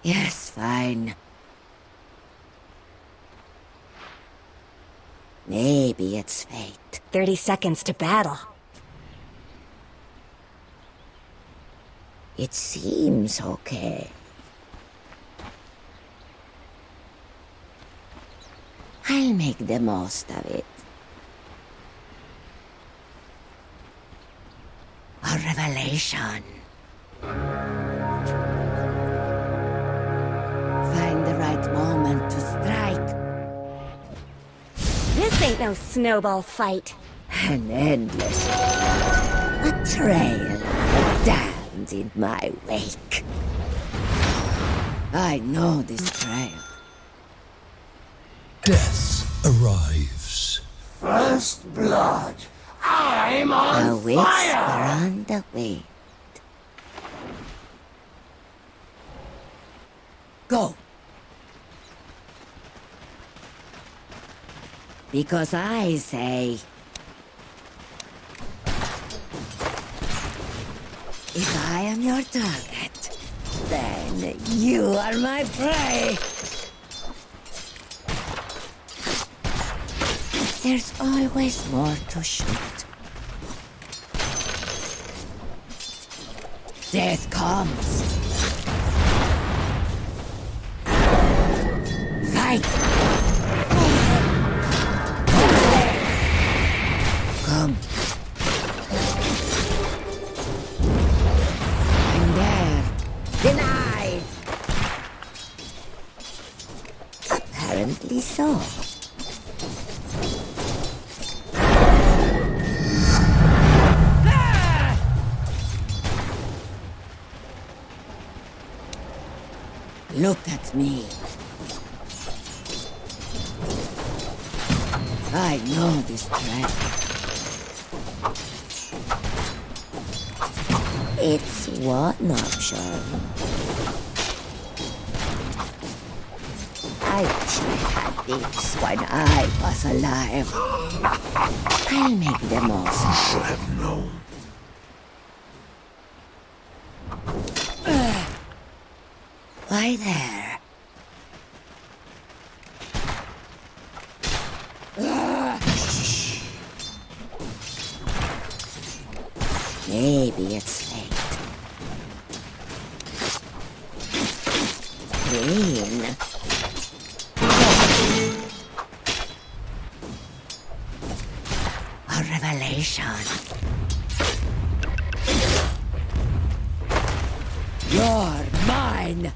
Yes, fine. Maybe it's fate. 30 seconds to battle. It seems okay. I'll make the most of it. A revelation. Find the right moment to strike. This ain't no snowball fight. An endless road. A trail of the damned in my wake. I know this trail. Death arrives. First blood. I'm A on whisper fire! on the wind. Go! Because I say... If I am your target, then you are my prey! There's always more to shoot. Death comes. Fight! Come. I'm there. Denied! Apparently so. Look at me. I know this trap. It's one option. I wish I had this when I was alive. I'll make the most of Should have known. Why there? Maybe it's fate. Green. A revelation. You're mine!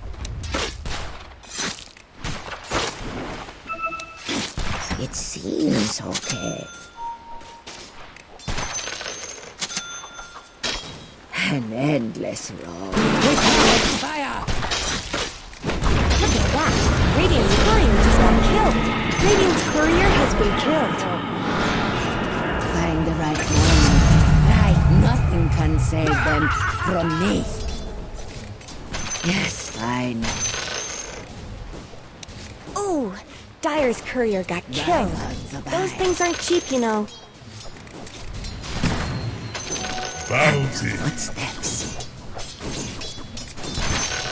It seems okay. An endless road. Without fire! Look at that! Radiant's courier just got killed! Radiant's courier has been killed. Find the right moment. Right, nothing can save them from me. Yes, fine. Ooh! Dyer's courier got killed. Those things aren't cheap, you know. Bounty. Footsteps.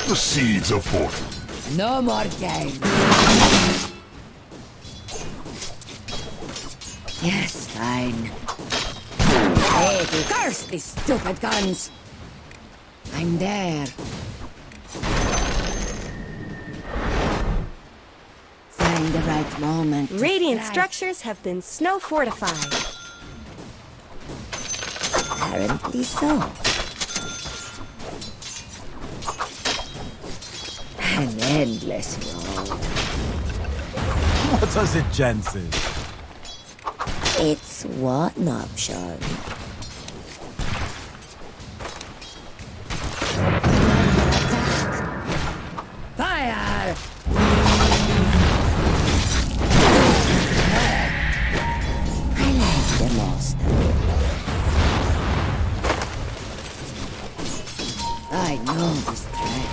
The seeds of fortune. No more games. Yes, fine. Hey, curse these stupid guns! I'm there. Find the right moment. to Radiant strike. structures have been snow fortified. Apparently so. An endless road. What does it, Jensen? It's one option. Fire! I like the most of it. I know this track.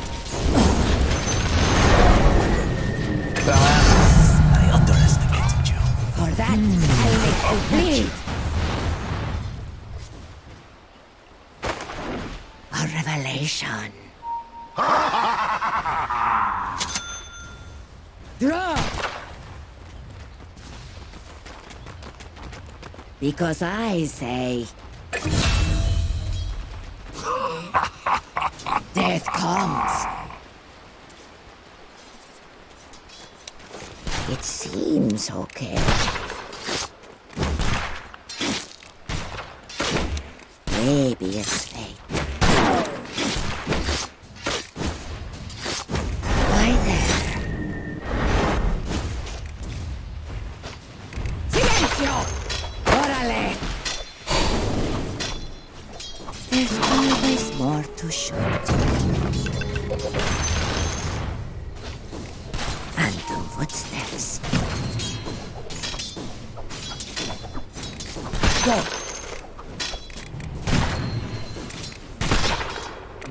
I underestimated you. For that, I'll make you bleed. A revelation. Draw! Because I say... Death comes. It seems okay. Maybe it's fate. Why there? Silencio! Órale! There's always more to shoot. Phantom footsteps. Go!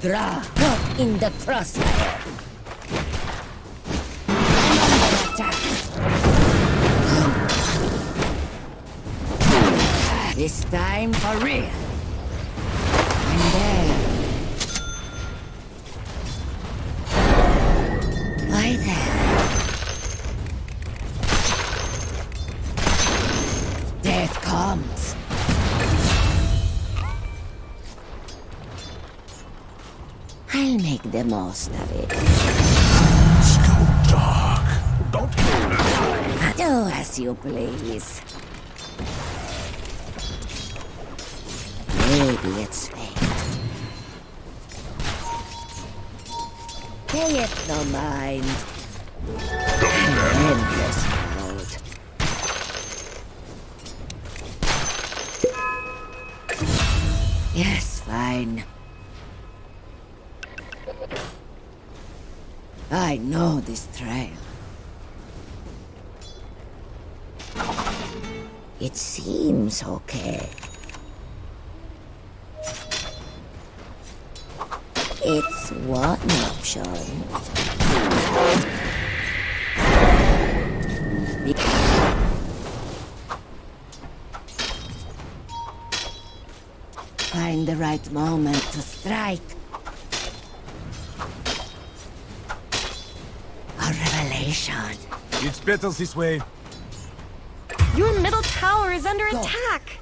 Draw! Caught in the crossfire! Another attack! Come. This time for real! And there... Why there? Death comes. I'll make the most of it. Let's go dark. Don't Do as you please. Maybe it's fate. Pay it no mind. An endless road. Yes, fine. I know this trail. It seems okay. It's one option. Find the right moment to strike. A revelation. It's better this way. Your middle tower is under attack.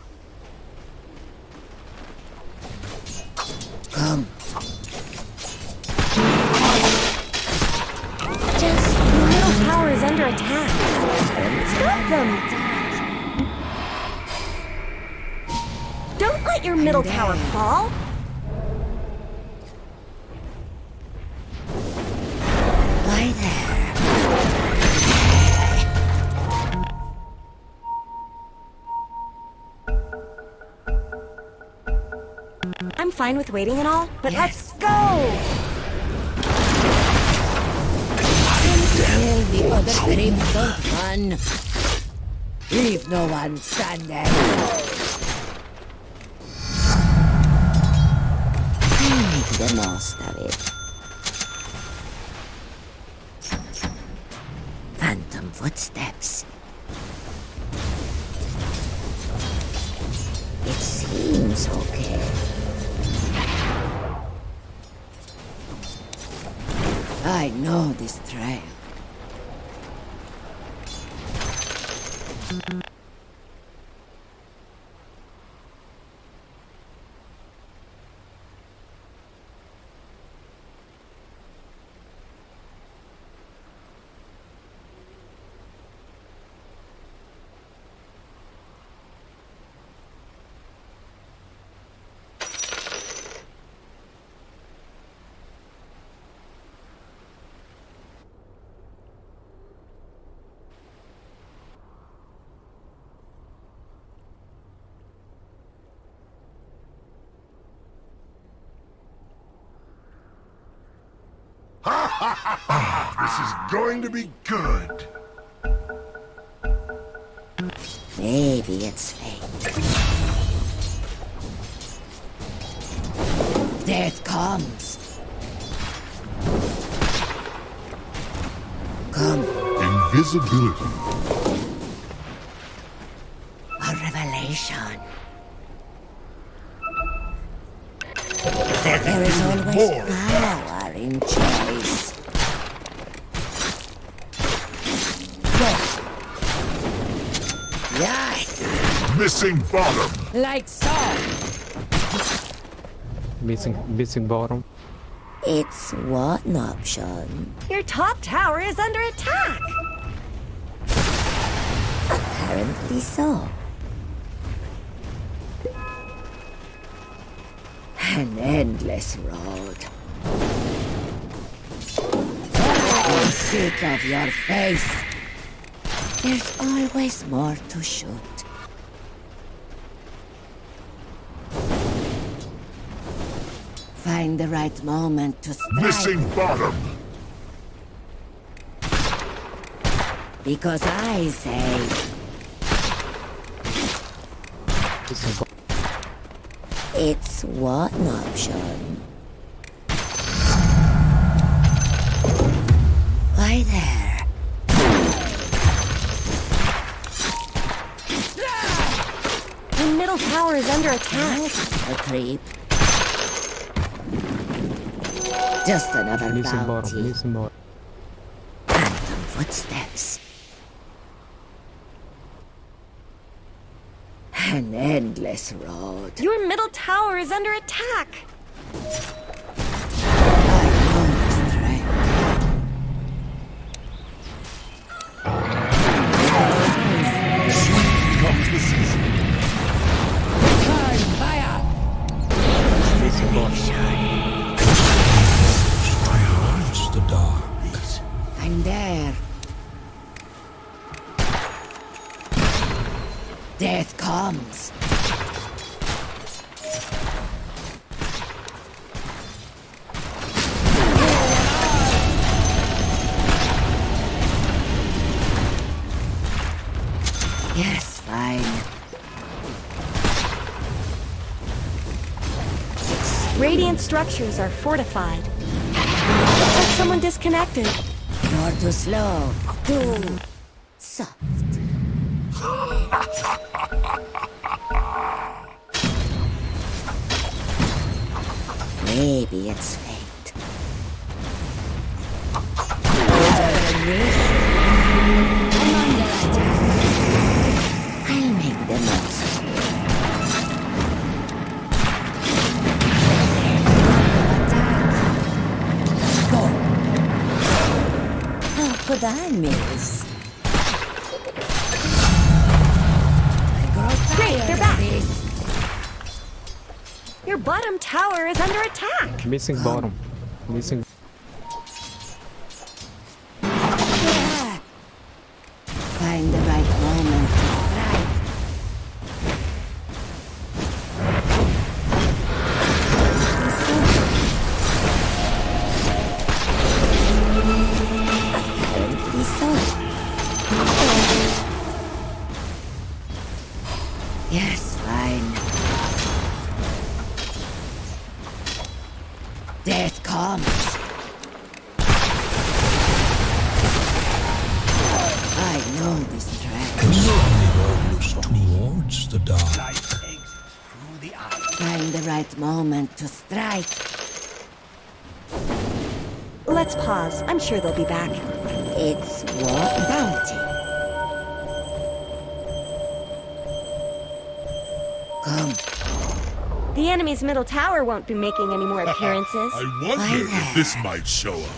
Come. Your middle tower is under attack. Stop them. Don't let your middle tower fall. Why there? I'm fine with waiting and all, but let's go! Until the other creeps don't run. Leave no one standing. Make the most of it. Phantom footsteps. It seems okay. I know this trail. This is going to be good. Maybe it's fate. Death comes. Come. Invisibility. A revelation. There is always power in choice. Missing bottom. Like so. Missing bottom. It's one option. Your top tower is under attack. Apparently so. An endless road. I'm sick of your face. There's always more to shoot. Find the right moment to strike. Missing bottom. Because I say Missing bottom. it's one option. Why there? Your middle tower is under attack. A creep. Just another Missing bottom. bounty. Missing bottom. Phantom footsteps. An endless road. Your middle tower is under attack. I know this trail. Comes the season. Turn fire! Missing bottom. Towards the dark. I'm there. Death comes. Yes, fine. Radiant structures are fortified. Looks like someone disconnected. You're too slow. Too soft. Maybe it's fate. Over the mist. I'm under attack. I'll make the most of it. I'm under attack. Go. How could I miss? I grow Great, tired they're of back. this. Your bottom tower is under attack. Missing bottom. Missing. Yeah. Find the right moment to strike. Apparently so. Yes, fine. Death comes. I know this track. The sunny road towards the dark. Find the right moment to strike. Let's pause. I'm sure they'll be back. It's what bounty. Come. The enemy's middle tower won't be making any more appearances. I wonder if this might show up.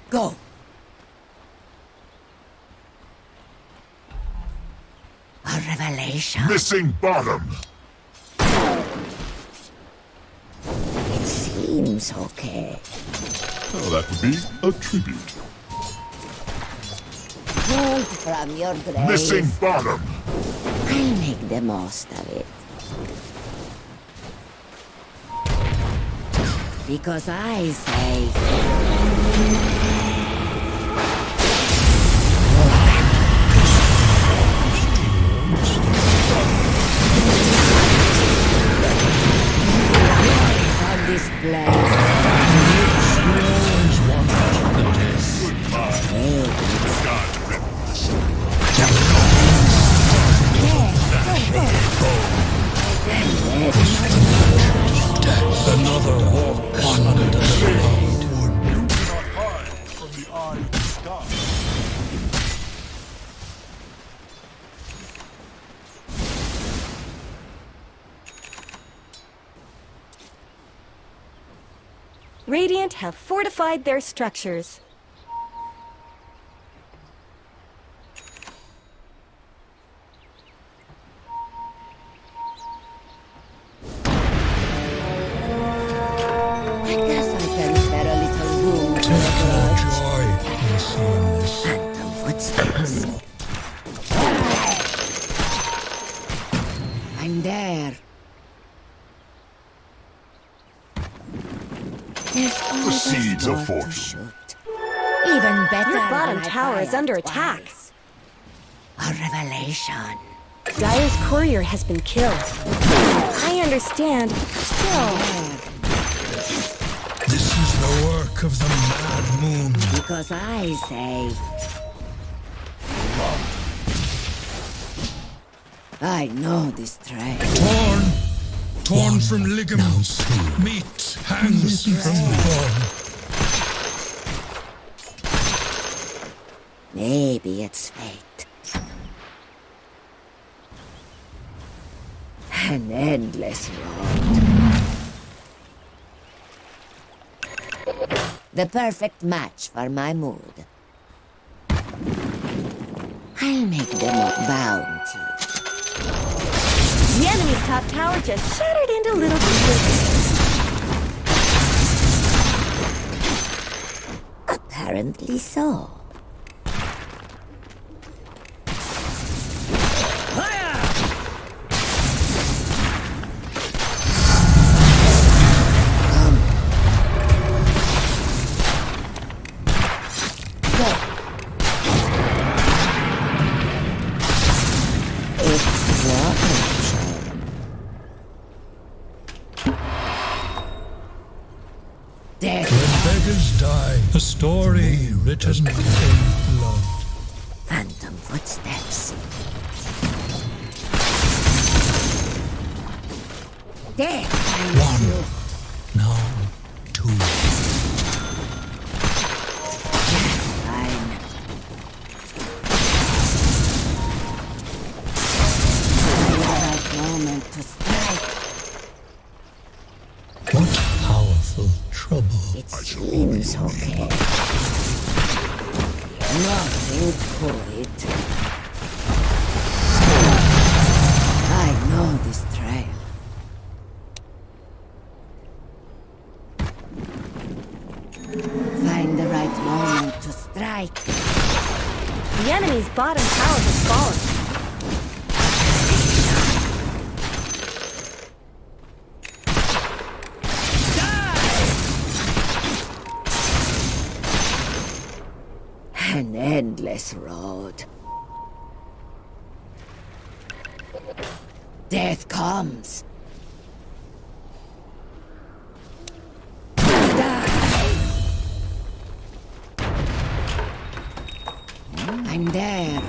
Go. A revelation. Missing bottom. It seems okay. Oh, that would be a tribute. Pulled from your grave. Missing bottom. I'll make the most of it. Because I say... From this place. God riddance. Another walk under the blade. You cannot hide from the eye of the sky. Great, they're back. Yes, fine. Your bottom tower is under attack. You cannot hide from the eye of the sky. Radiant have fortified their structures. I guess I can spare a little room for Take a no grudge. joy in seeing this. Phantom footsteps. I'm there. There's always seeds of more to fortune. shoot. Even better. Your bottom when I tower is fire under attack. twice. A revelation. Dire's courier has been killed. I understand. Still, This is the work of the mad moon. Because I say. I know this trail. Torn from ligaments, meat hangs from bone. Maybe it's fate. An endless road. The perfect match for my mood. I'll make them a bounty. the enemy's top tower just shattered into little pieces. Apparently so. Death. When beggars die, a story written in blood. Phantom footsteps. Death. One, now two. Fine. The right moment to strike. What powerful trouble. It seems okay. Nothing to it. I know this trail. Find the right moment to strike. The enemy's bottom tower has fallen. An endless road. Death comes. Die. I'm there.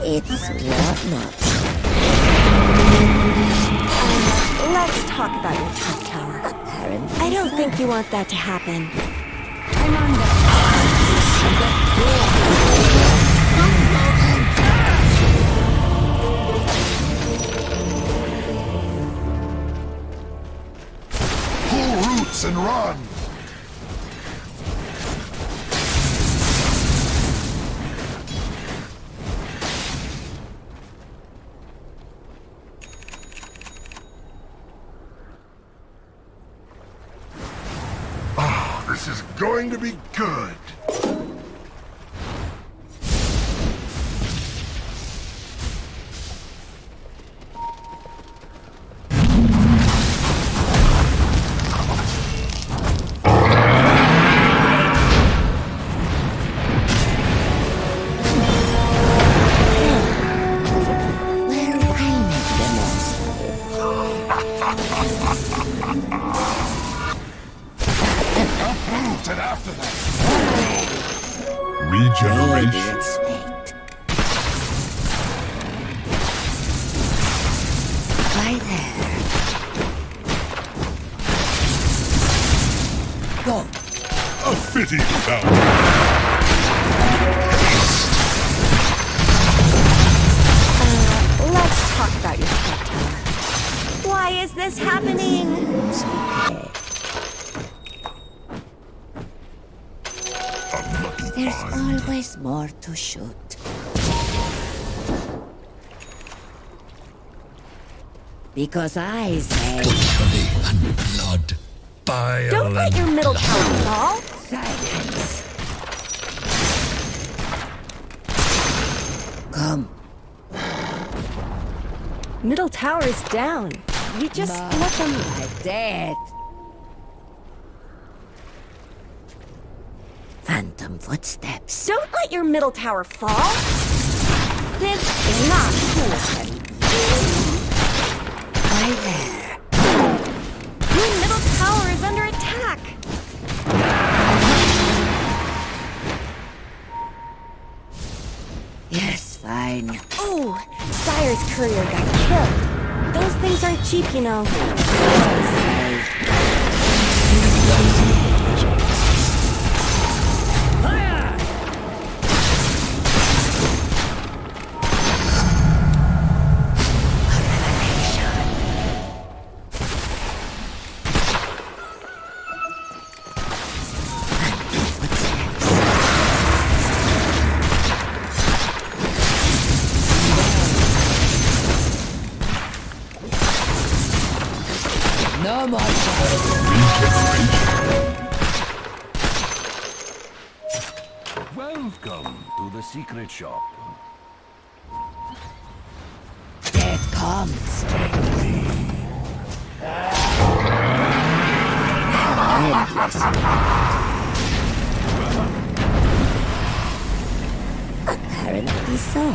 It's whatnot. Let's talk about your top tower. Apparently, I don't think you want that to happen. I'm under. Pull roots and run! Ah, this is going to be good. Where I make the most of Root and after that. it. Regeneration. Maybe it's fate. Right there. Go. A fitting bounty. talk about your pet tower. Why is this happening? It's okay. There's always more to shoot. Because I say Butchery and blood. Bile Don't let and your middle blood. tower fall. silence. Come. Middle tower is down. You just let them. My death. Phantom footsteps. Don't let your middle tower fall. This is not cool. Why there? Your middle tower is under attack. Yes, fine. Ooh, Sire's courier got killed. Those things aren't cheap, you know. No more. Welcome to the secret shop. Death comes. Endless. Apparently so.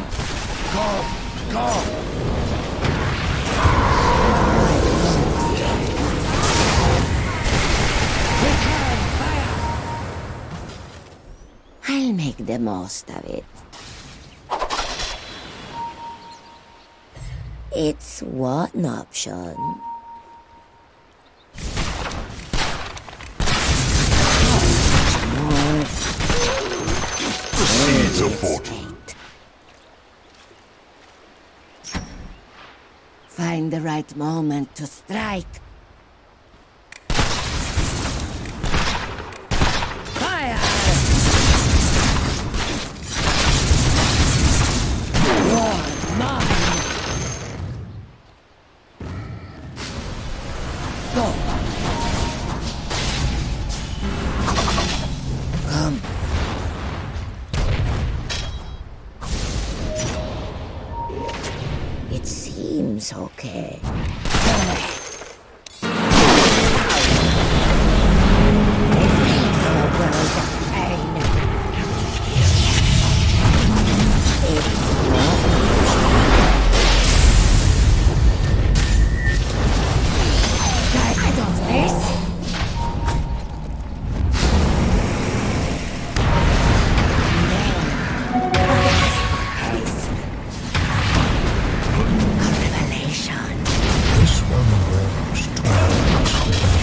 I'll make the most of it. It's one option. More. Seeds of fortune. Find the right moment to strike. Fire! You're mine. Go. Come. It seems okay. This one walks towards the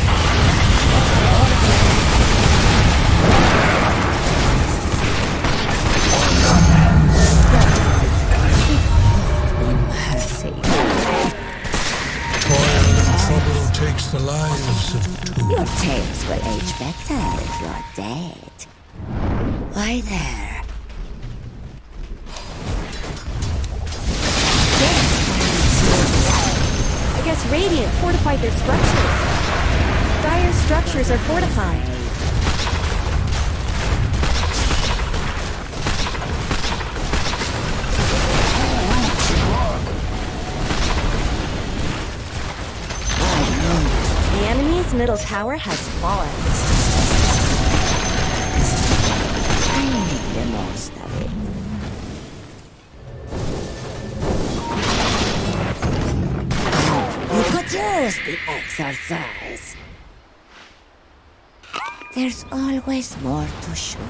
toil and trouble takes the lives of two. Your tales will age better if you're dead. Why there? I guess Radiant fortified their structures. Dire structures are fortified. The enemy's middle tower has fallen. I'll make the most of it. You could use the exercise. There's always more to shoot.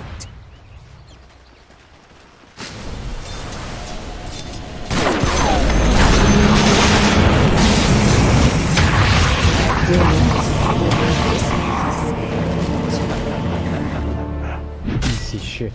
Easy shit.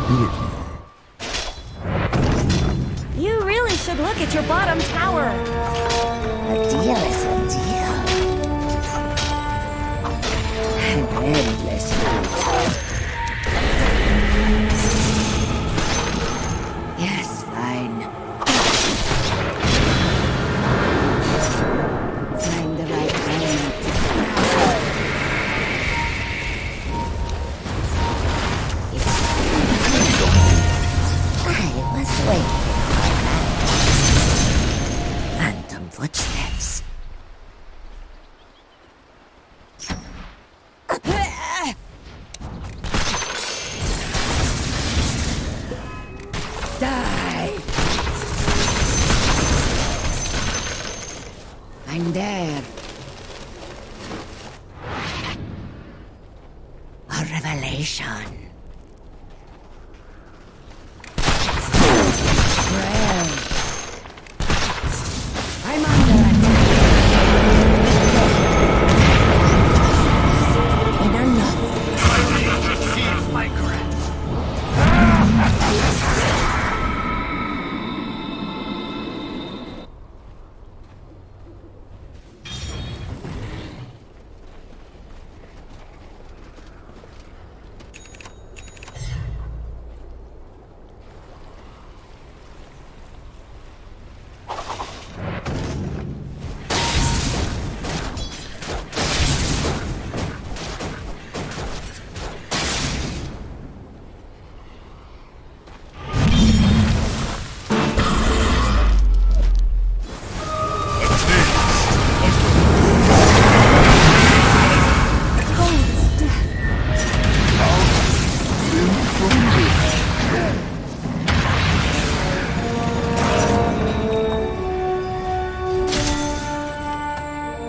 You really should look at your bottom tower. A deal is a deal. An endless road. Yes, fine. Find the right moment to start. I was waiting for that. Phantom footsteps. Die! I'm there. A revelation. Well, I'm under attack. In another.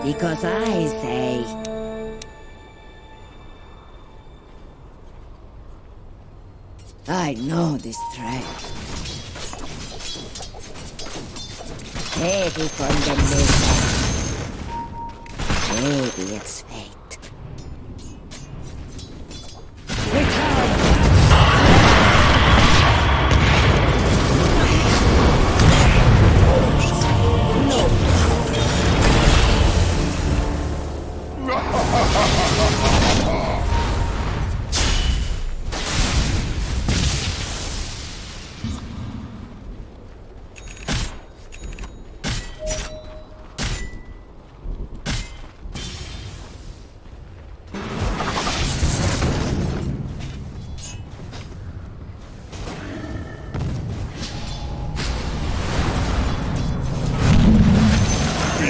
Because I say, I know this trail. Heavy condemnation. Maybe it's fate. Return!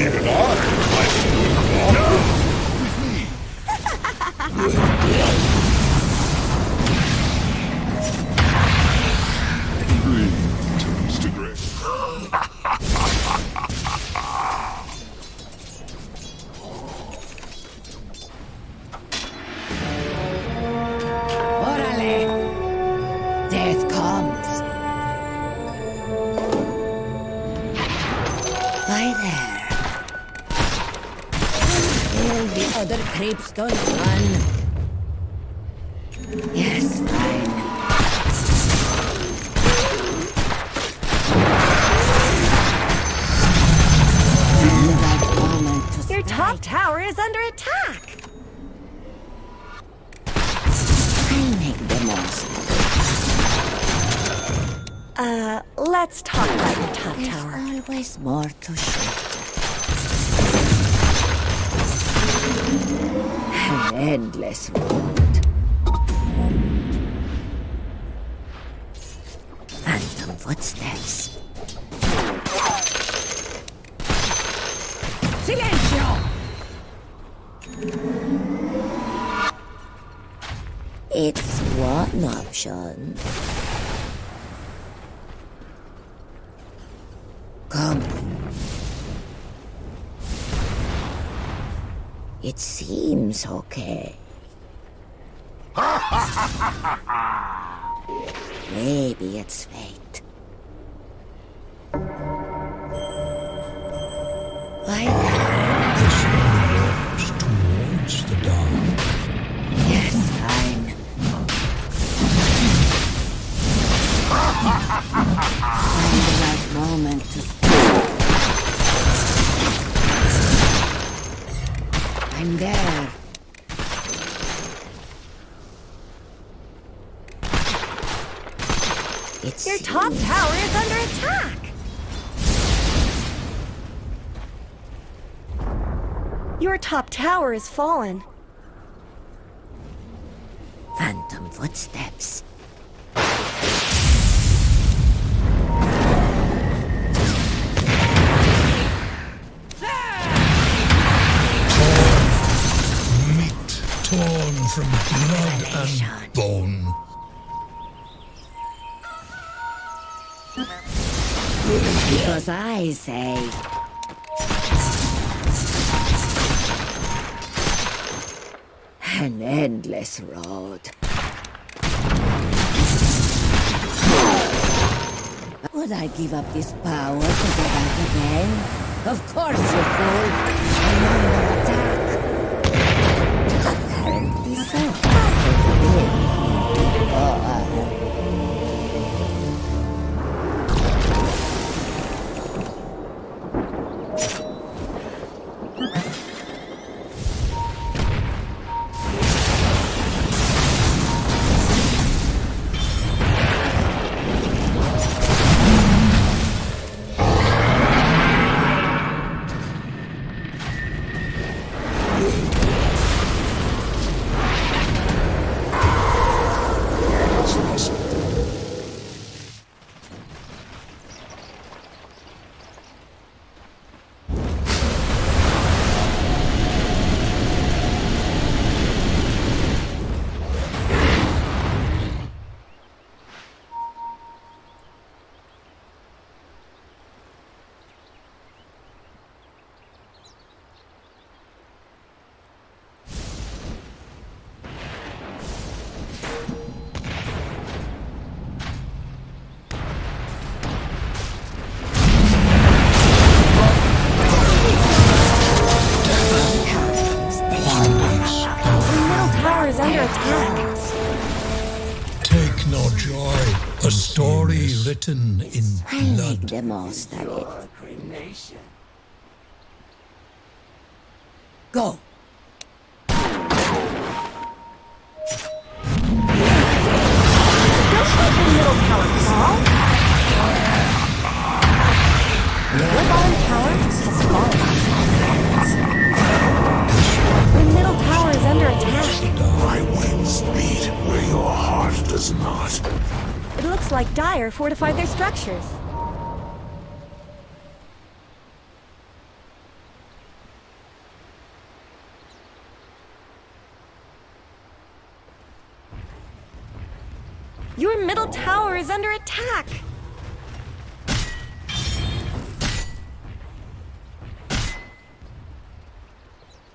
Even I turns to gray. Orale! Death comes. Hi there. Until the other creeps don't run. Yes, fine. The right moment to Your top strike. tower is under attack. I make the most. Let's talk about your top There's tower. always more to shoot. An endless road. Phantom footsteps. Silencio! It's one option. Come. It seems okay. Maybe it's fate. Why The sun walks towards the dawn. Yes, fine. tower is under attack! Your top tower has fallen. Phantom footsteps. Meat torn from blood and bone. Because I say... An endless road. Would I give up this power to go back again? Of course, you fool! I'm under attack! Apparently so. Take no joy. A story written in I'll make blood. the most of it. Go! Don't let the middle tower fall! Your bottom tower has fallen. The middle tower is under attack. My wings beat where your heart does not. It looks like Dire fortified their structures. Your middle tower is under attack!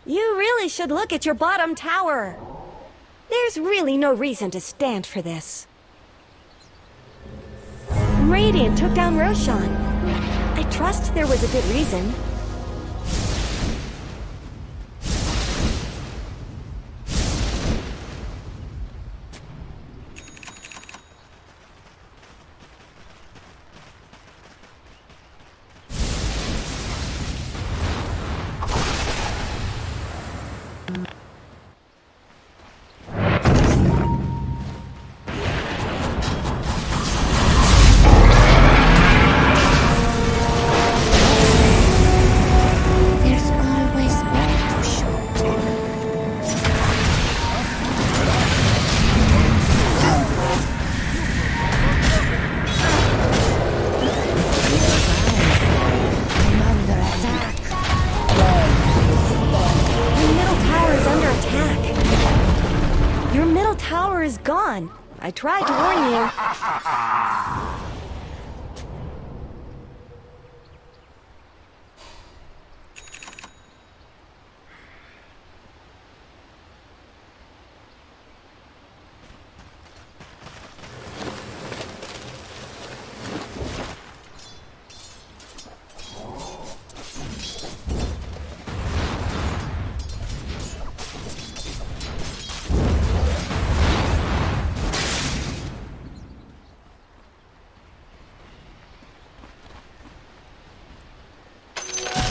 You really should look at your bottom tower. There's really no reason to stand for this. Radiant took down Roshan. I trust there was a good reason. There's always more to show. I'm under attack. Your middle tower is under attack. Your middle tower is gone. I tried to warn you.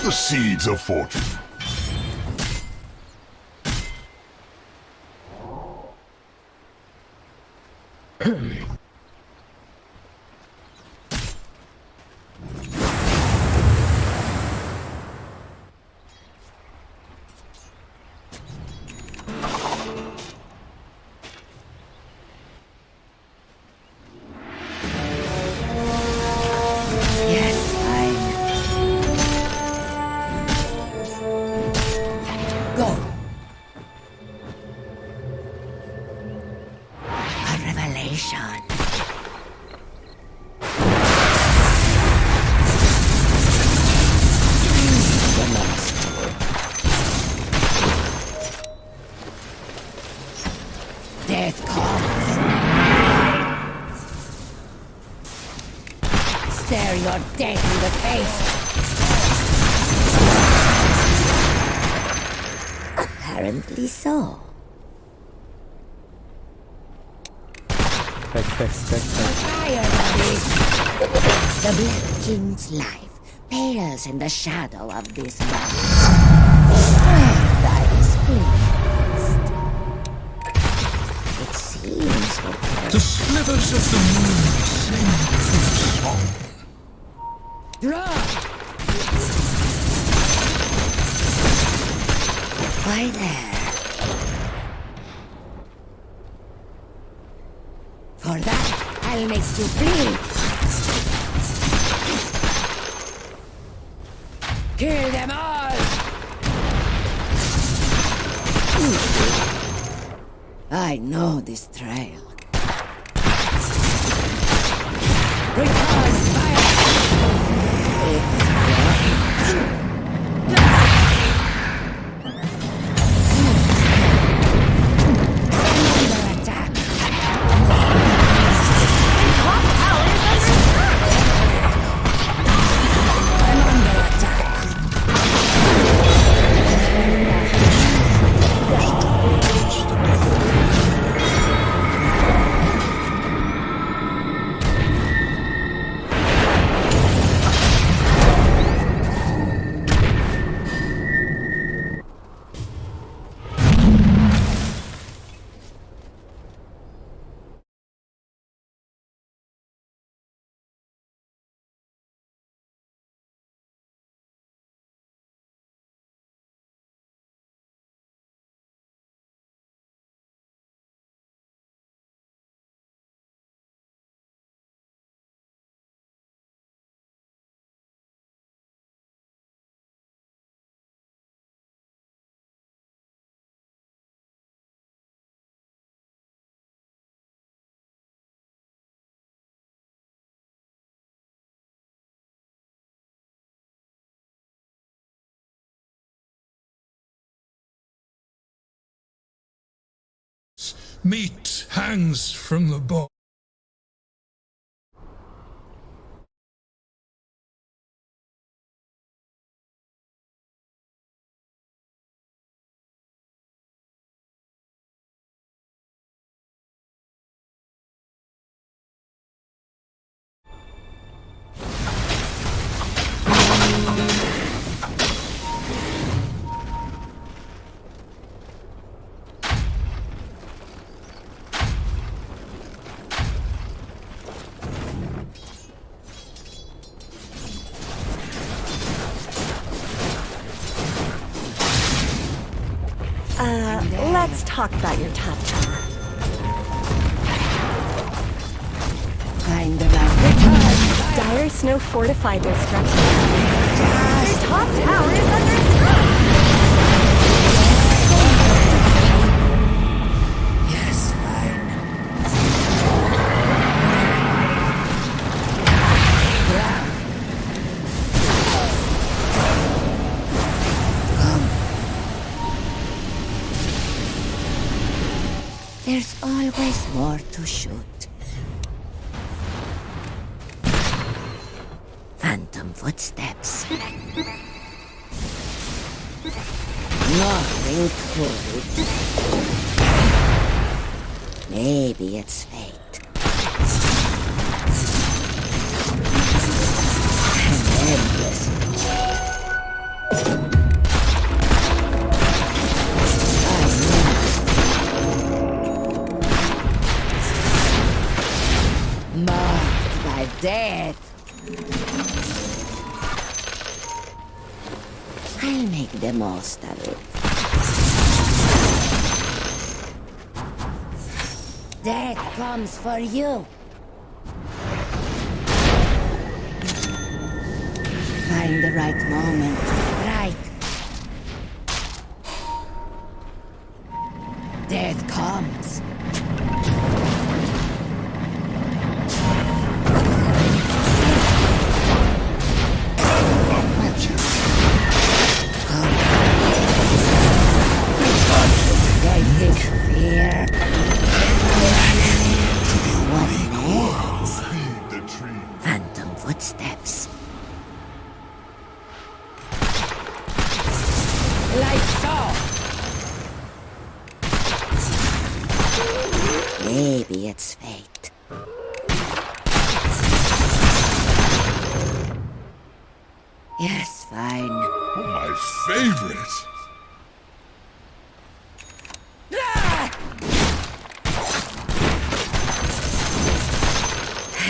The seeds of fortune. Dead in the face. Apparently so. Tac, tac, tac, tac. Tired of this. The Black King's life pales in the shadow of this mountain. Muerta is pleased. It seems okay. The slivers of the moon sing a song. Draw! Why there? For that, I'll make you bleed. Kill them all! I know this trail. Return fire! It's under attack. I'm under attack. Meat hangs from the bone. Let's talk about your top tower. Find the right return. Dire Snow fortified their structures. Their top tower is under attack. Yes, fine. There's always more to shoot. Phantom footsteps. Nothing to it. Maybe it's fate. An endless marked by death. I'll make the most of it. Death comes for you. Find the right moment to strike. Death comes. Fear. What next? Feed the tree. Phantom footsteps. Maybe it's fate. Yes, fine. Oh, my favorite.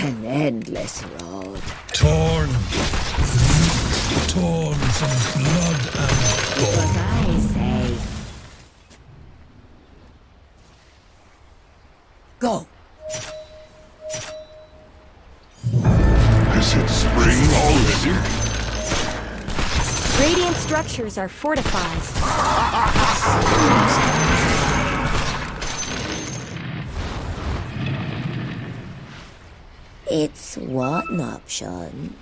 An endless road. Torn from blood and Because bone. I say... Go! Is it spring already? Radiant structures are fortified. It's one option.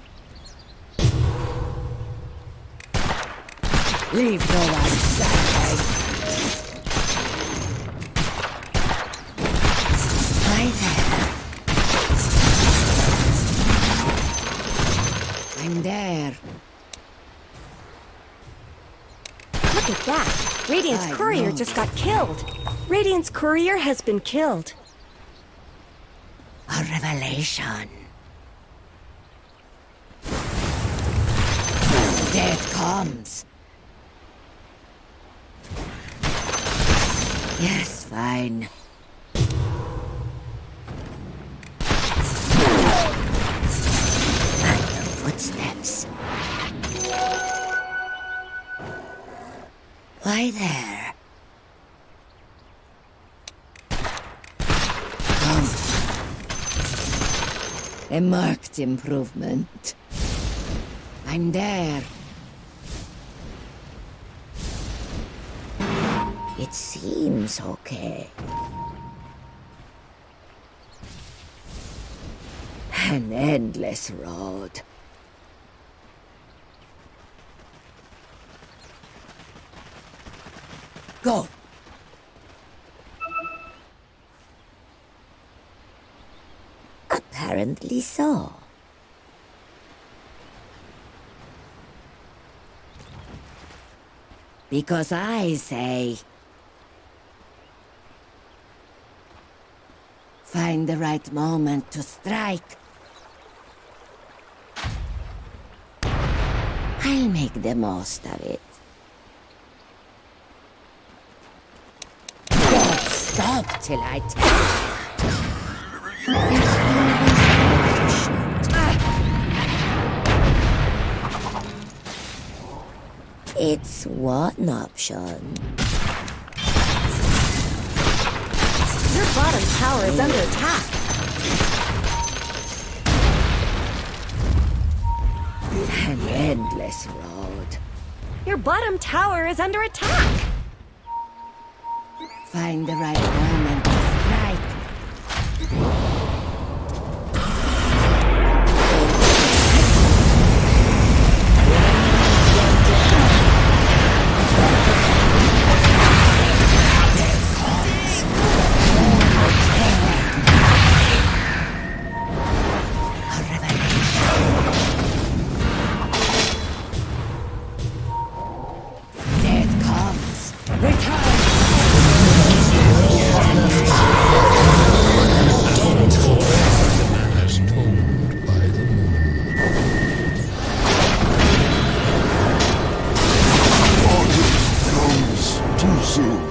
Leave no one standing. Hi there. I'm there. Look at that! Radiant's I courier know. just got killed. Radiant's courier has been killed. A revelation. Death comes. Yes, fine. Phantom footsteps. Why there? Come. A marked improvement. I'm there. It seems okay. An endless road. Go! Apparently so. Because I say... Find the right moment to strike. I'll make the most of it. Don't stop till I tell you. There's always a way to shoot. It's one option. Your bottom tower is under attack. An endless road. Your bottom tower is under attack. Find the right moment to strike. A revelation. Death comes. Return. As told by the moon. Autumn comes too soon.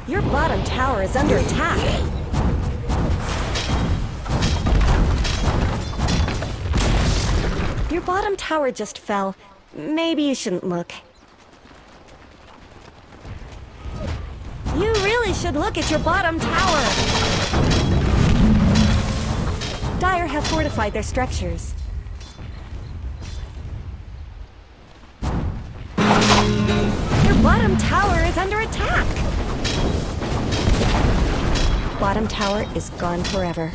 Your bottom tower is under attack. Your bottom tower just fell. Maybe you shouldn't look. You really should look at your bottom tower. Dire have fortified their structures. Your bottom tower is under attack. Bottom tower is gone forever.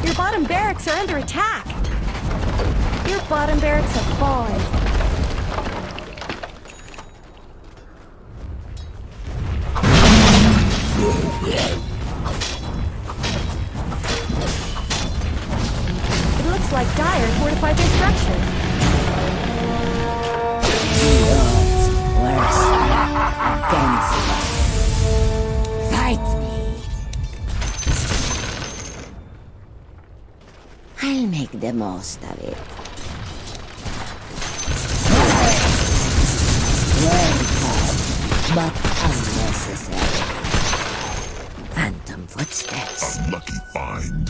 Your bottom barracks are under attack. Your bottom barracks have fallen. like dire fortified their structures. Yours worse against me. Fight me. I'll make the most of it. Welcome, but unnecessary. Phantom footsteps. Lucky find.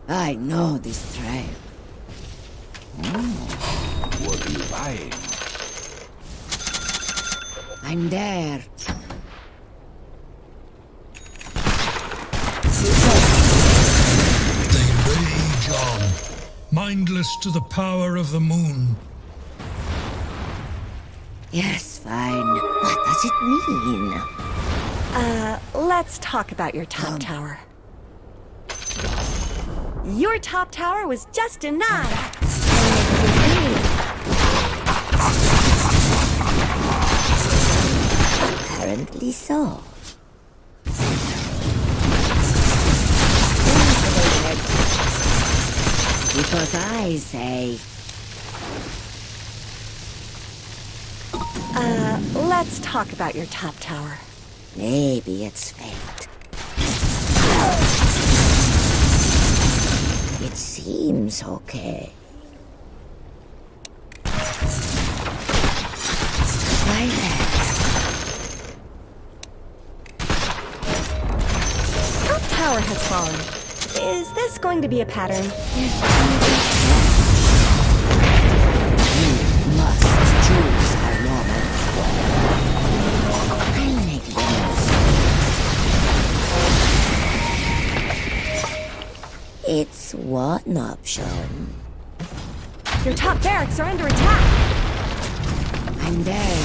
I know this trail. What are you buying? I'm there. They rage on, mindless to the power of the moon. Yes, fine. What does it mean? Let's talk about your top tower. Your top tower was just denied. Apparently so. Because I say, Let's talk about your top tower. maybe it's fate. It seems okay. Right there. Top tower has fallen. Is this going to be a pattern? You must choose our moment. I'll make the most. It's one option. Your top barracks are under attack. I'm there.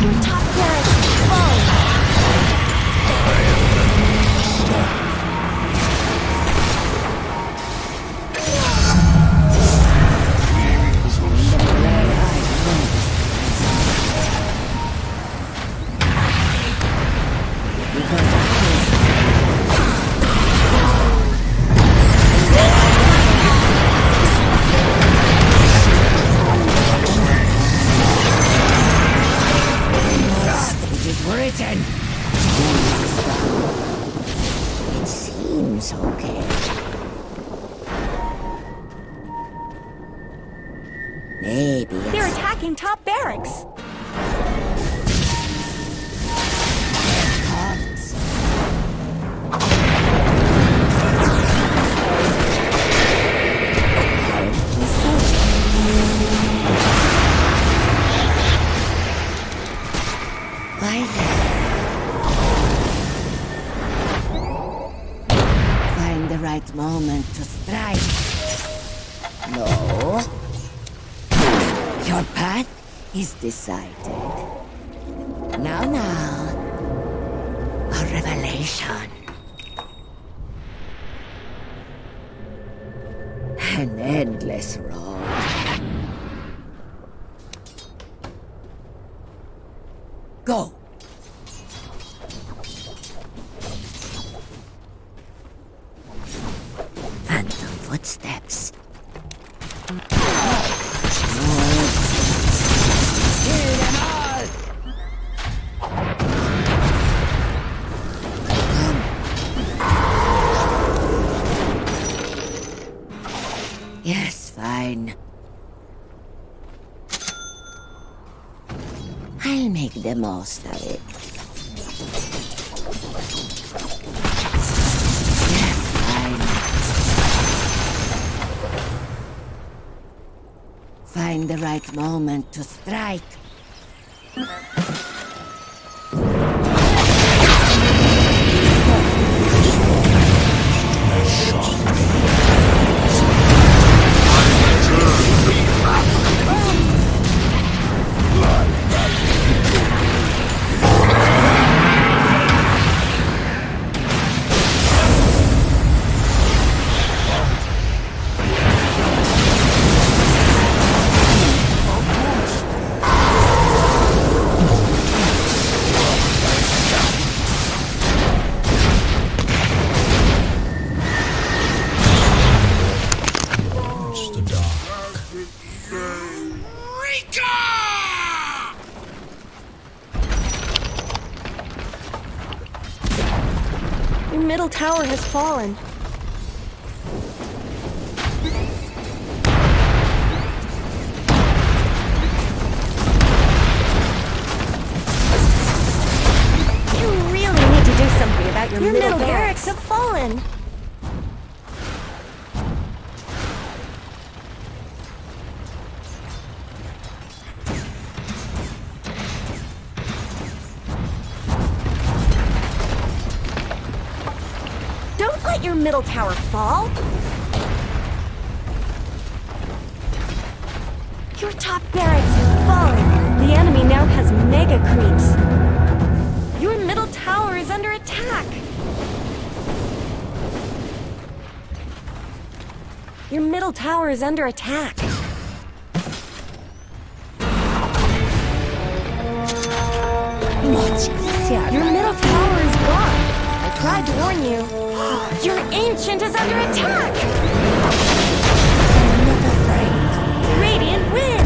Your top barracks is falling. Written. It seems okay. Maybe They're it's attacking top barracks. comes. Apparently so. Why there? Find the right moment to strike. No. Your path is decided. Now. A revelation. An endless road. Go. Phantom footsteps. Kill them all! Yes, fine. I'll make the most of it. Yes, fine. Find the right moment to strike. middle tower has fallen. You really need to do something about your middle barracks have fallen. Don't let your middle tower fall. Your top barracks have fallen. The enemy now has mega creeps. Your middle tower is under attack. Your middle tower is under attack. Much easier. Your middle tower is gone. I tried to warn you. Your ancient is under attack. I'm not afraid. Radiant wins.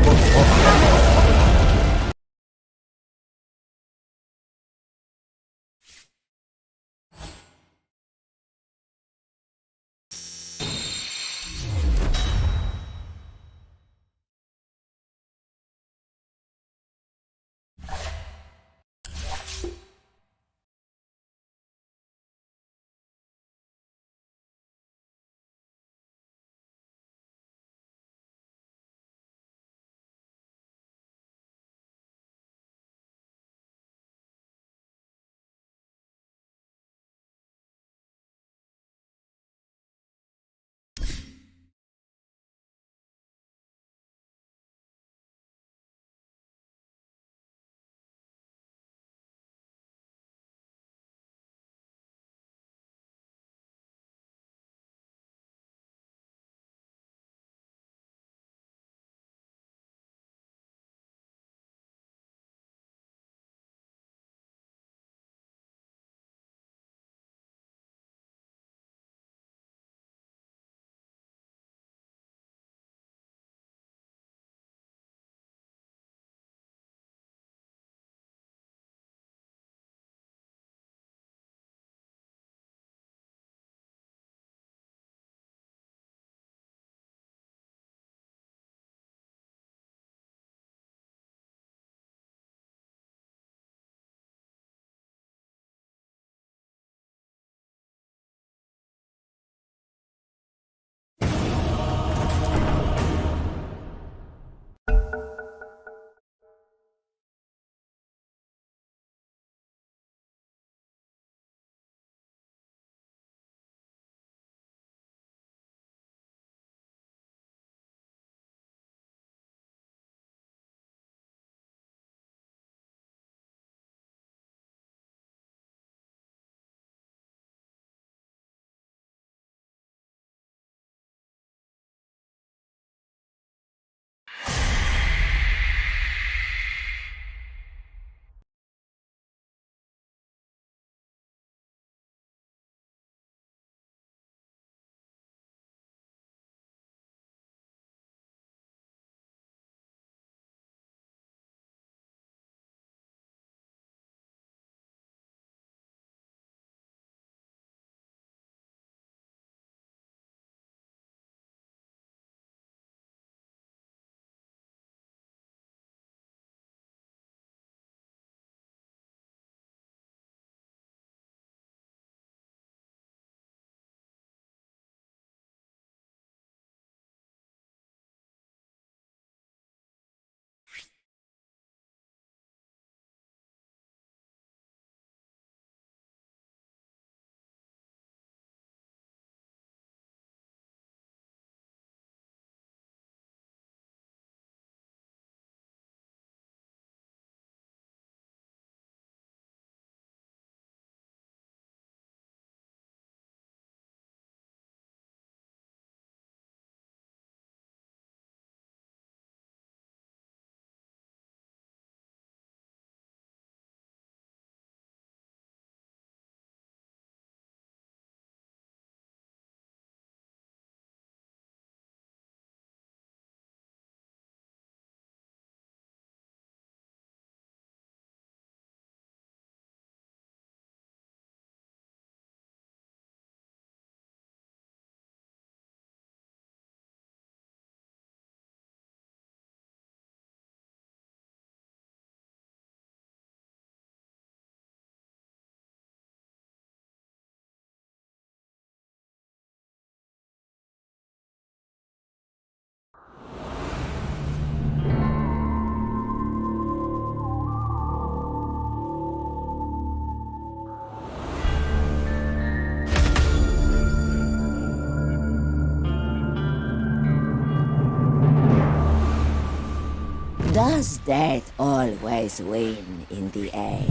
Does death always win in the end?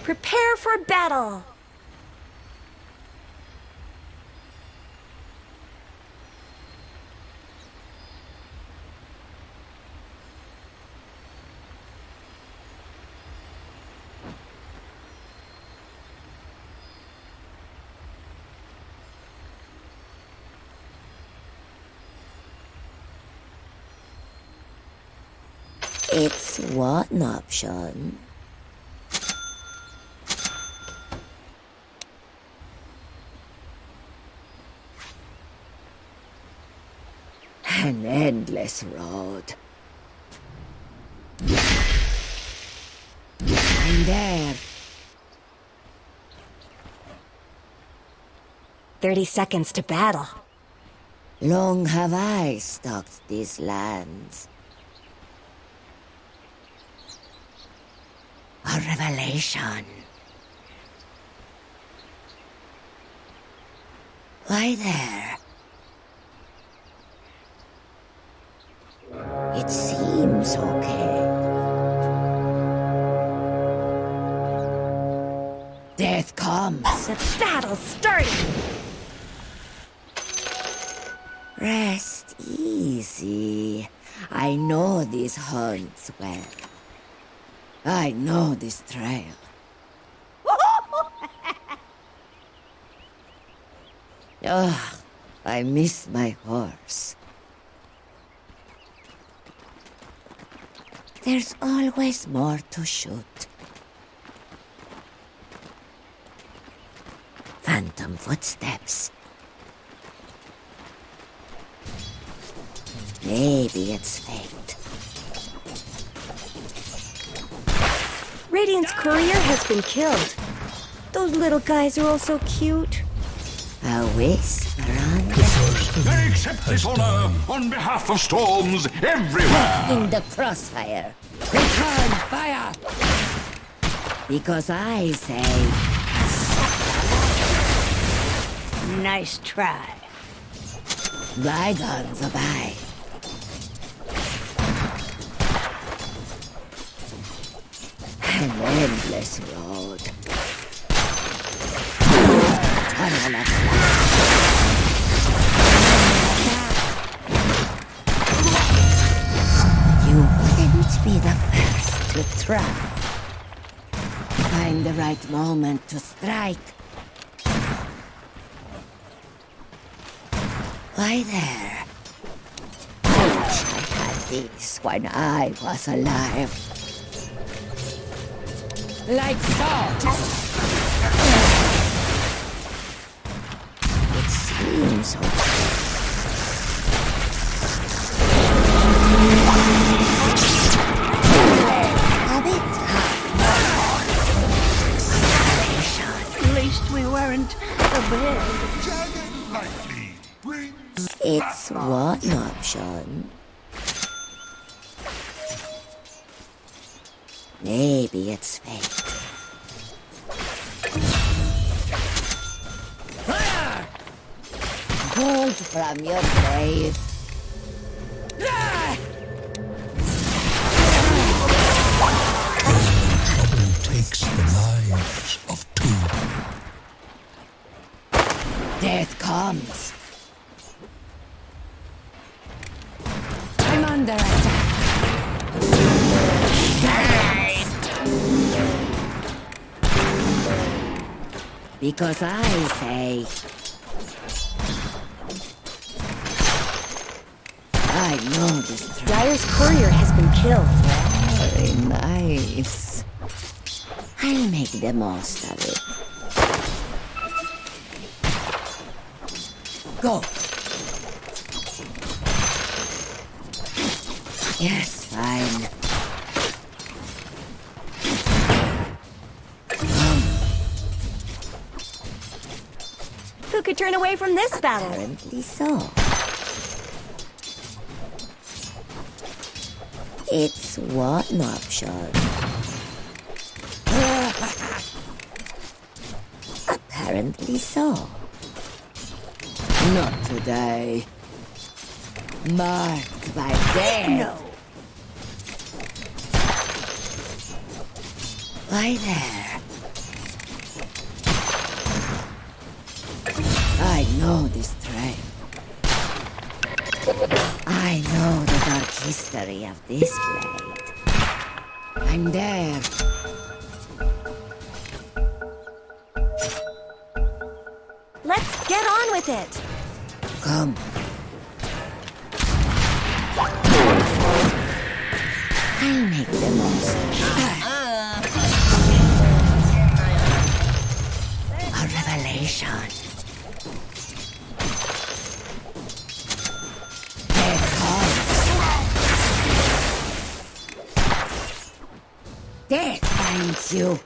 Prepare for battle! It's one option. An endless road. I'm there. 30 seconds to battle. Long have I stalked these lands. A revelation. Why there? It seems okay. Death comes. The battle's starting! Rest easy. I know these hunts well. I know this trail. Oh, I miss my horse. There's always more to shoot. Phantom footsteps. Maybe it's fate. Radiant's courier has been killed. Those little guys are all so cute. A whisper on The first of I you accept this has honor died. on behalf of storms everywhere. in the crossfire. Return fire! Because I say... Nice try. Bygones abide. An endless road. Tunnel of life. You wouldn't be the first to try. Find the right moment to strike. Why there? I wish I had this when I was alive. Like so. It seems okay. A bit At least we weren't a bed. Jagged lightly brings It's battle. one option. Maybe it's fate. Fire! Gold from your grave. Ah! Trouble takes the lives of two. Death comes. I'm under attack. Because I say... I know this trail. Dyer's courier has been killed. Very nice. I'll make the most of it. Go. Yes, fine. Who could turn away from this battle? Apparently so. It's one option. Apparently so. Not today. Marked by death. No. Why there? I know this trail. I know the dark history of this blade. I'm there. Let's get on with it. Come. I'll make the most of it. A revelation. There comes. Death finds you.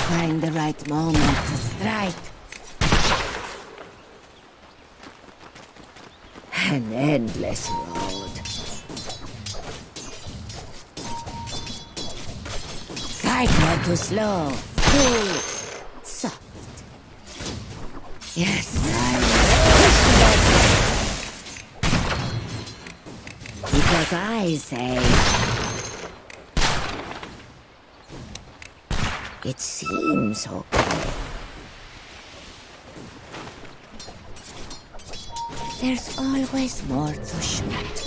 Find the right moment to strike. An endless road. Fight not too slow, too soft. Yes, because I say it seems okay. There's always more to shoot.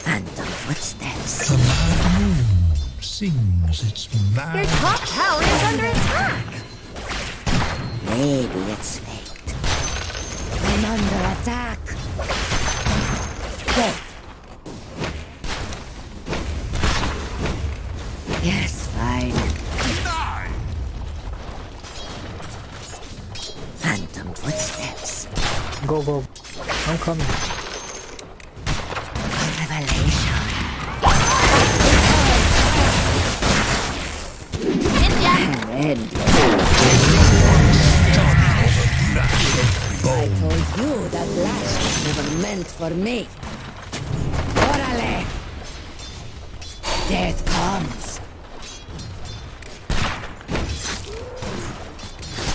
Phantom footsteps. The mad moon sings its mad Your top tower is under attack. Maybe it's fate. I'm under attack. Go. Yes, fine. Phantom footsteps. Go, go. I'm coming. A revelation. An endless. I told you that last was never meant for me. Orale! Death comes.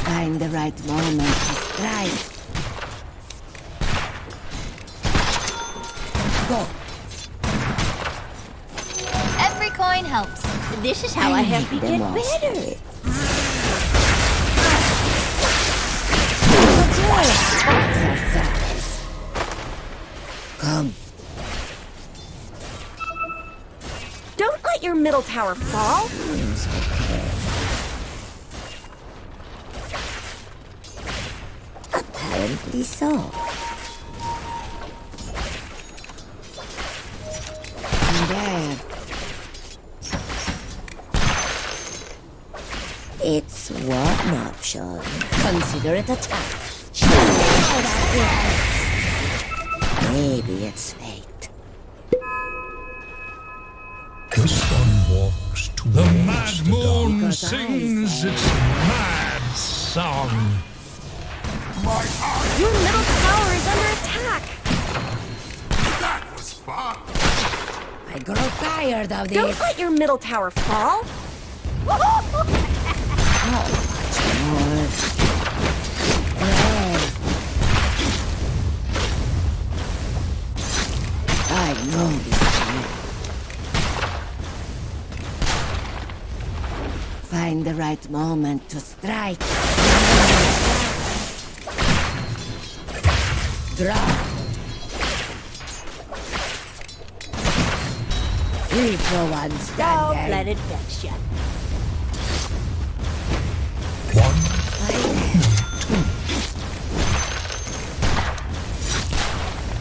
Find the right moment to strike. Go. Every coin helps. This is how I have to get better. Exercise. Come. Don't let your middle tower fall. Seems okay. Apparently so. And there. It's one option. Consider it a try. Maybe it's fate. This one walks towards the mad moon Because I sings say- its mad song. Your middle tower is under attack. That was fun. I grow tired of Don't this. let your middle tower fall. How much more? Well, I know this trail. Find the right moment to strike. Drop. Leave no one Don't standing. let it vex you. One,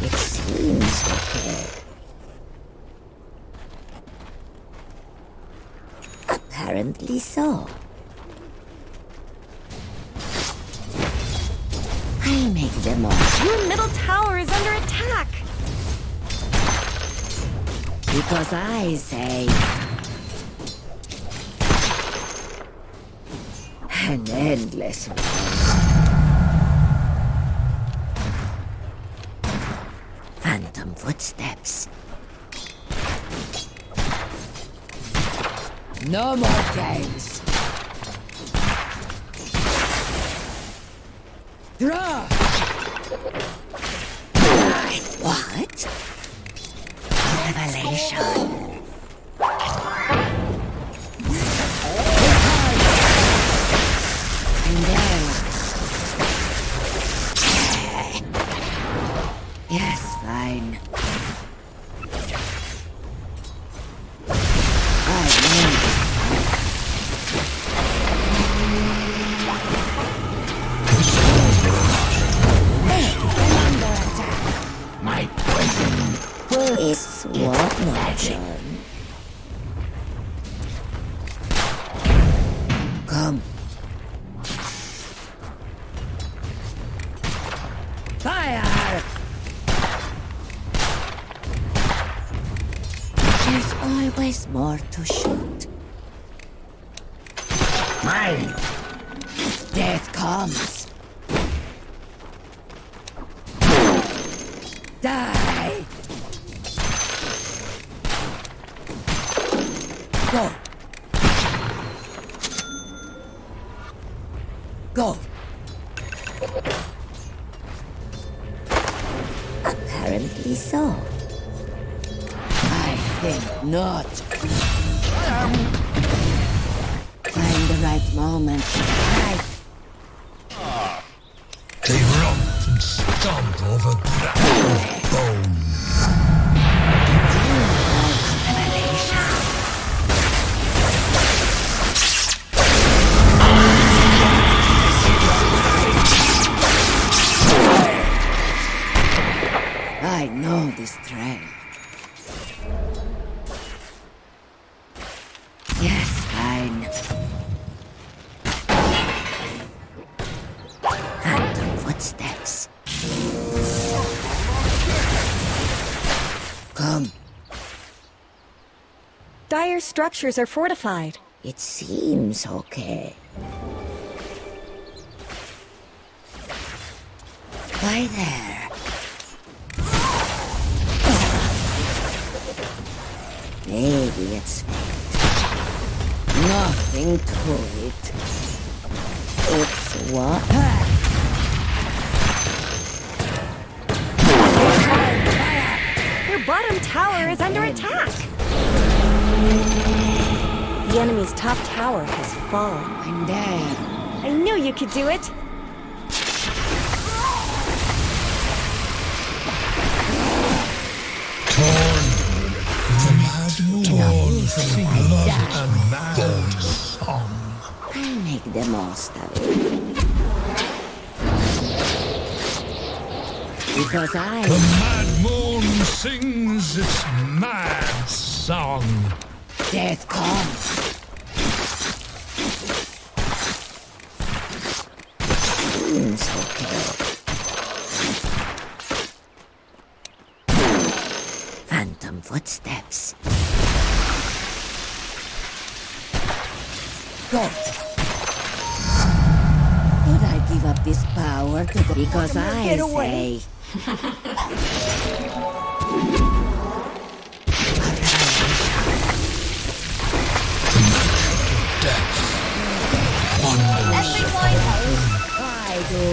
It seems okay. Apparently so. I make the most Your middle tower is under attack. because I say an endless road. Phantom footsteps. No more games. Draw! What? Revelation. And there. Yes, fine. My poison. It's what option? Come. Fire! There's always more to shoot. Mine. Death comes. Die! Go! Go! Apparently so. I think not. Find the right moment to strike. They romp and stomp over ground and bone. I know this trail. Yes, fine. Phantom footsteps. Come. Dire structures are fortified. It seems okay. Why there? Maybe it's fate. Nothing to it. It's what? Your bottom tower is under attack. The enemy's top tower has fallen. I'm there. I knew you could do it. Torn from blood and mad song. I'll make the most of it. Because The mad moon sings its mad song. death comes. Seems okay. Phantom footsteps. Go. Would I give up this power to the... Because I Get away. say... Every coin helps. I do.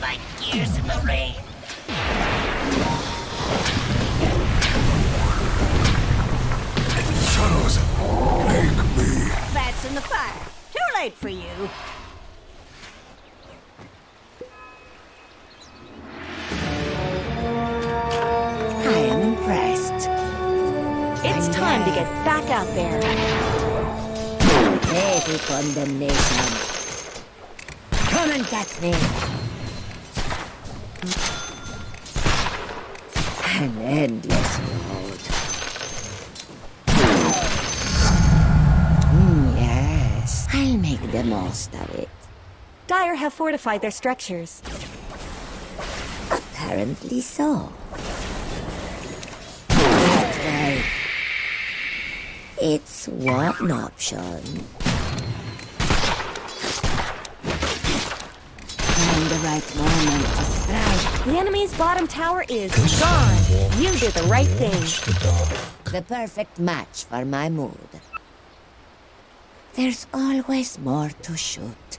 Like years in the rain. Shadows, take me. Fats in the fire. Too late for you. I am impressed. It's time to get back out there. Heavy condemnation. Come and get me. An endless road. Yes, I'll make the most of it. Dire have fortified their structures. Apparently so. That way. It's one option. right moment to strike. The enemy's bottom tower is This gone. one walks You did the right thing. towards the dark. The perfect match for my mood. There's always more to shoot.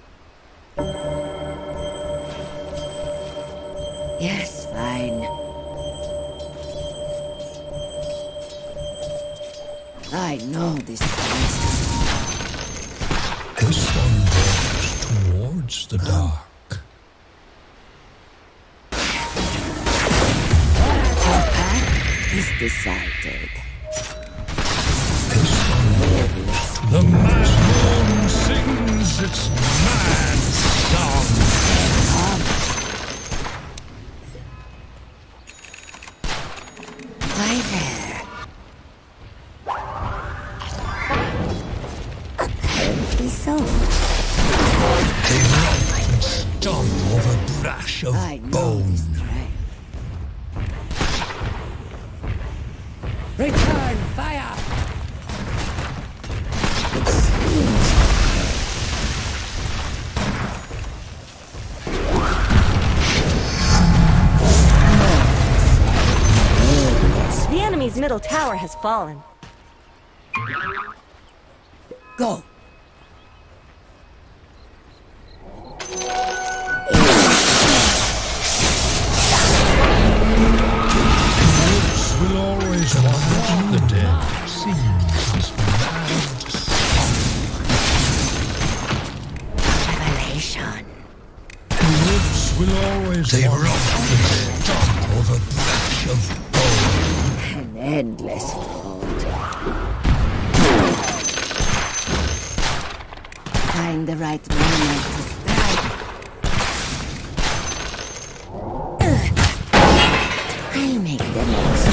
Yes, fine. I know this place. This one walks towards the dark. Your path is decided. This one walks. The mad moon sings its mad song. Hi there. Apparently so. They run and stomp over brash of I know bone. this trail. Return fire! It seems The enemy's middle tower has fallen. go. Will always watch the dead. Sings his mad song. Revelation. The woods will always watch the dead. Stomp over brash of bone. An endless road. Find the right moment to strike. I'll make the most.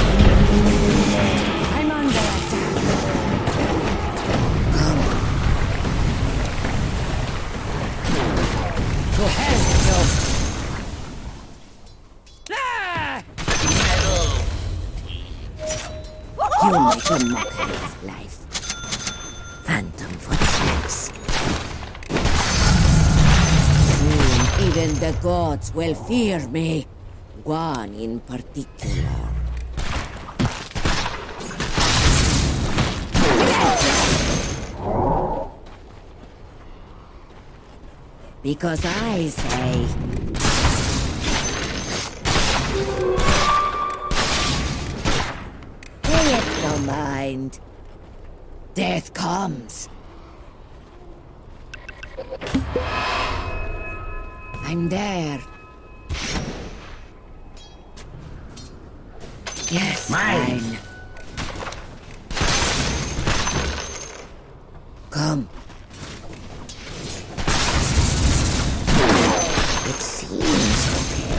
I'm under attack. Come. To hell with you. Ah! You make a mockery of life. Phantom footsteps. Soon, even the gods will fear me. One in particular. Because I say... Pay it no mind. Death comes. I'm there. Yes, Mine. fine. Come. It seems okay.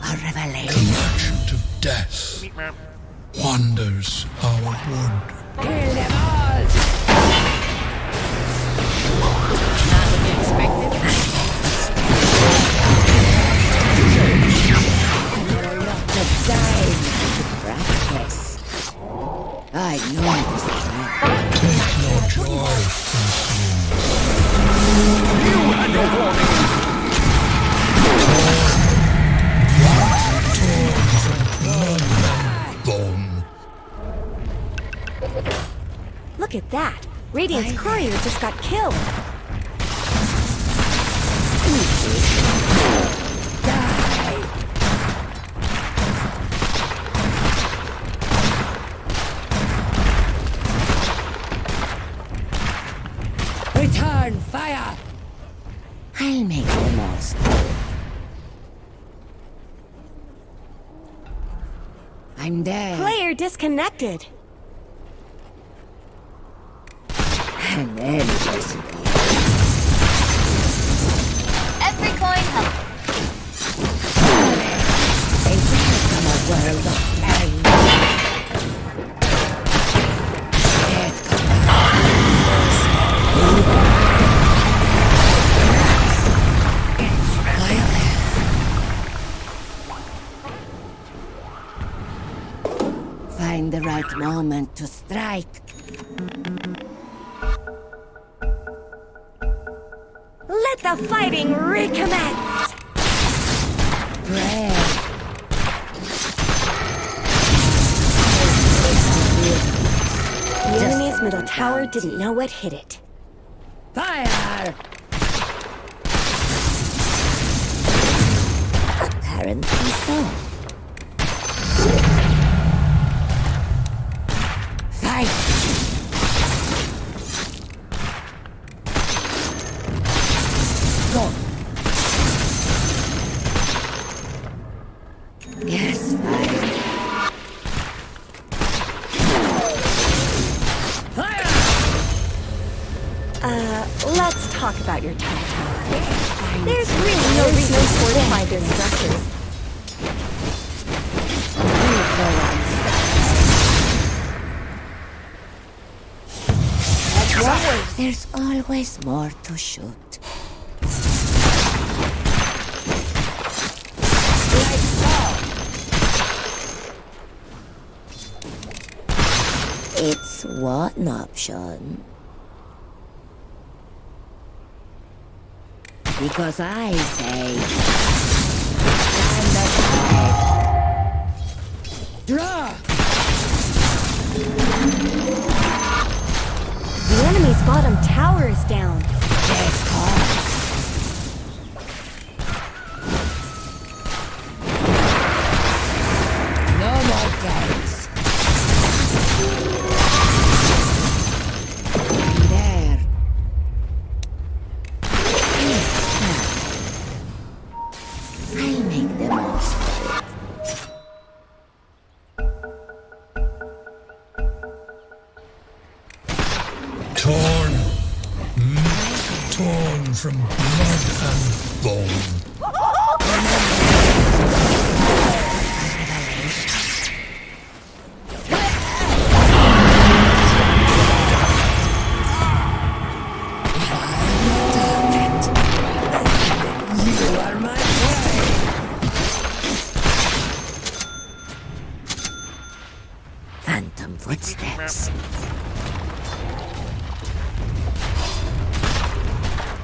A revelation. The merchant of death wanders our wood. Kill them all! Not what you expected. A lot of time to practice. I know this trap. Take no joy in sin. You had no warning! Bone. Look at that. Radiant's courier just got killed. Return fire! I'll make the most. I'm there. Player disconnected. An endless road. Every coin helps. A welcome a world of pain. Death comes. Find the right moment to strike. Let the fighting recommence! Pray. The enemy's middle tower didn't know what hit it. Fire! Apparently so. Fight! Go! Yes, fine. Fire! Let's talk about your top tower. There's really no reason to fortify their structures. There's always more to shoot. It's one option. Because I say, draw! The enemy's bottom tower is down. Take off. No more games. And there. I'll make the most of it. Torn from blood and bone. You are my prey. Phantom footsteps.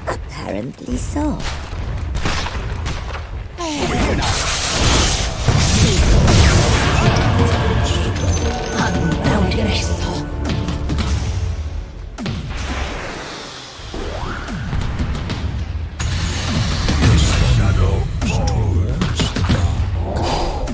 Apparently so. Regreso. The shadow towards the dark.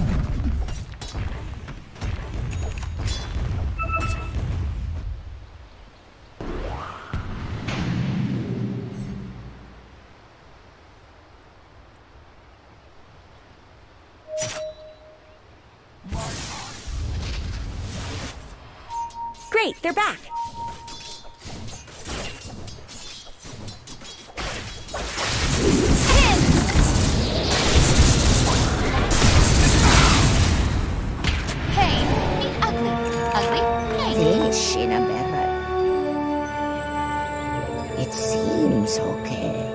Great, they're back. Pain. The ugly. Ugly. Pain. Fish in a barrel. It seems okay.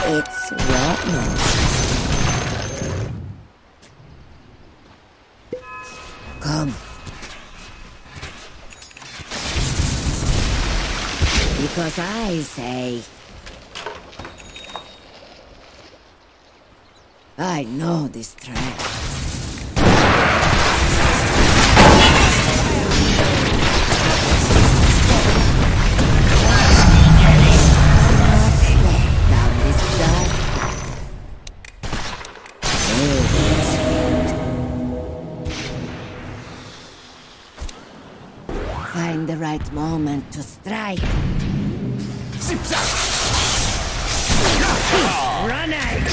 It's rotten. Come. Because I say... I know this trap. Down this dark path. Oh, that's it. Find the right moment to strike. Run out!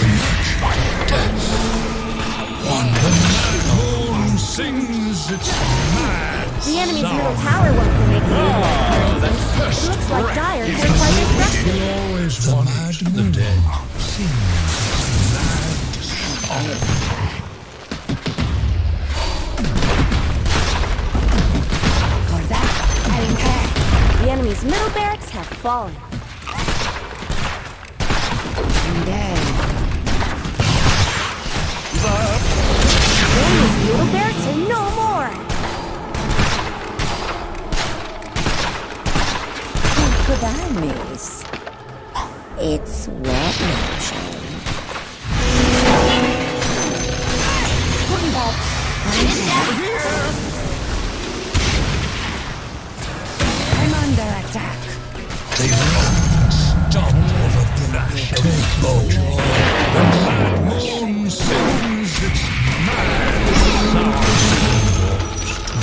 Home sings its mad The enemy's song. middle tower won't be making it. It looks like dire fortified their structures. Will always want the dead. Sings its mad song. For that, I'll pay. The enemy's middle barracks have fallen. And then... The enemy's middle barracks are no more. did I miss? It's what motion? I'm under attack. They run, stomp over flash of gold. The mad moon sings its mad sound.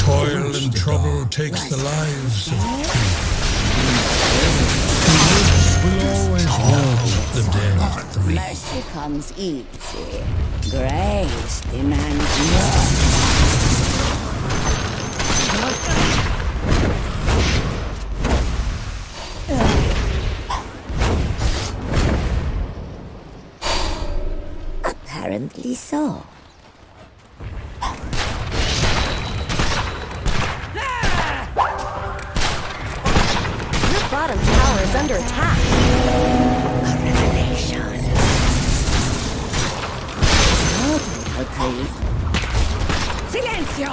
Toil and trouble takes the lives of people. The woods will always watch the dead three. Mercy comes easy. Grace demands more. Apparently so. Your bottom tower is under attack. A revelation. Total creep. Silencio!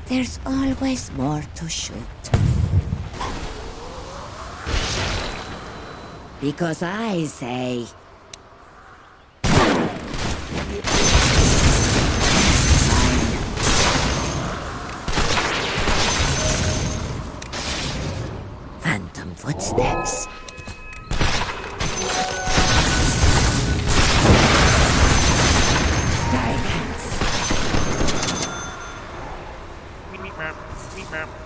There's always more to shoot. Because I say... Phantom footsteps. Silence.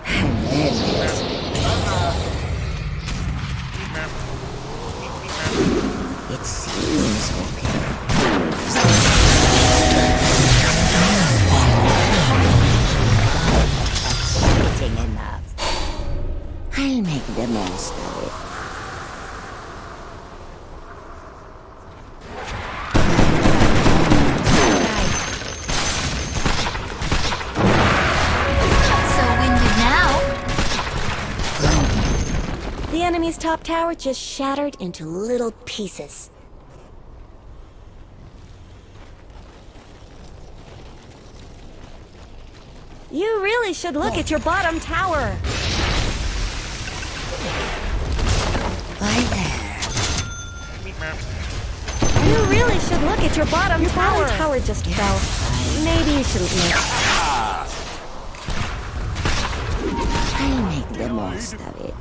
And endless. It seems okay. Exciting enough. I'll make the most of it. So winded now. The enemy's top tower just shattered into little pieces. You really should look at your bottom tower. Hi there. You really should look at your bottom tower. Your bottom tower just fell. Maybe you shouldn't look. I'll make the most of it.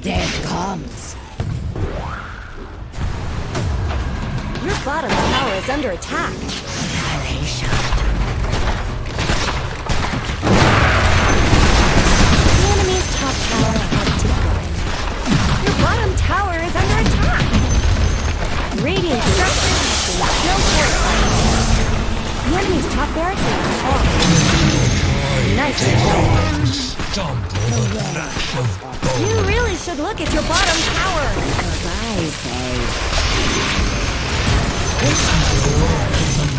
Death comes. Your bottom tower is under attack. Annihilation. The enemy's top tower had to go. Your bottom tower is under attack. Radiant structures have been still fortified. The enemy's top barricade is falling. Nice job. Stomp over flash of gold. You really should look at your bottom tower. Because I say...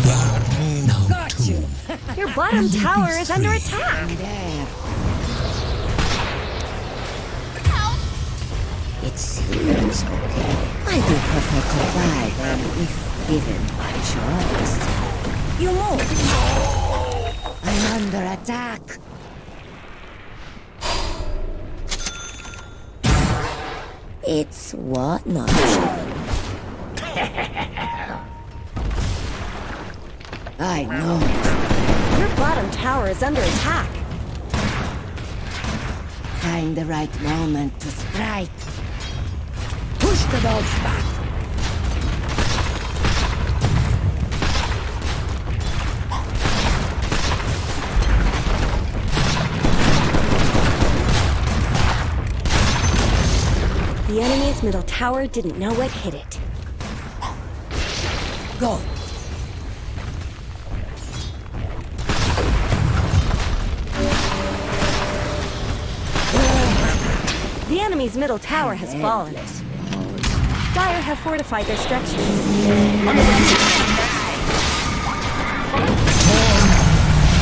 Mad moon too. Your bottom tower is under attack. There. It seems okay. I do prefer to buy them if given my choice. You move. I'm under attack. It's what not I know. Your bottom tower is under attack. Find the right moment to strike. Push the dogs back. The enemy's middle tower didn't know what hit it. Go. The enemy's middle tower has fallen. Endless road. Dire have fortified their structures.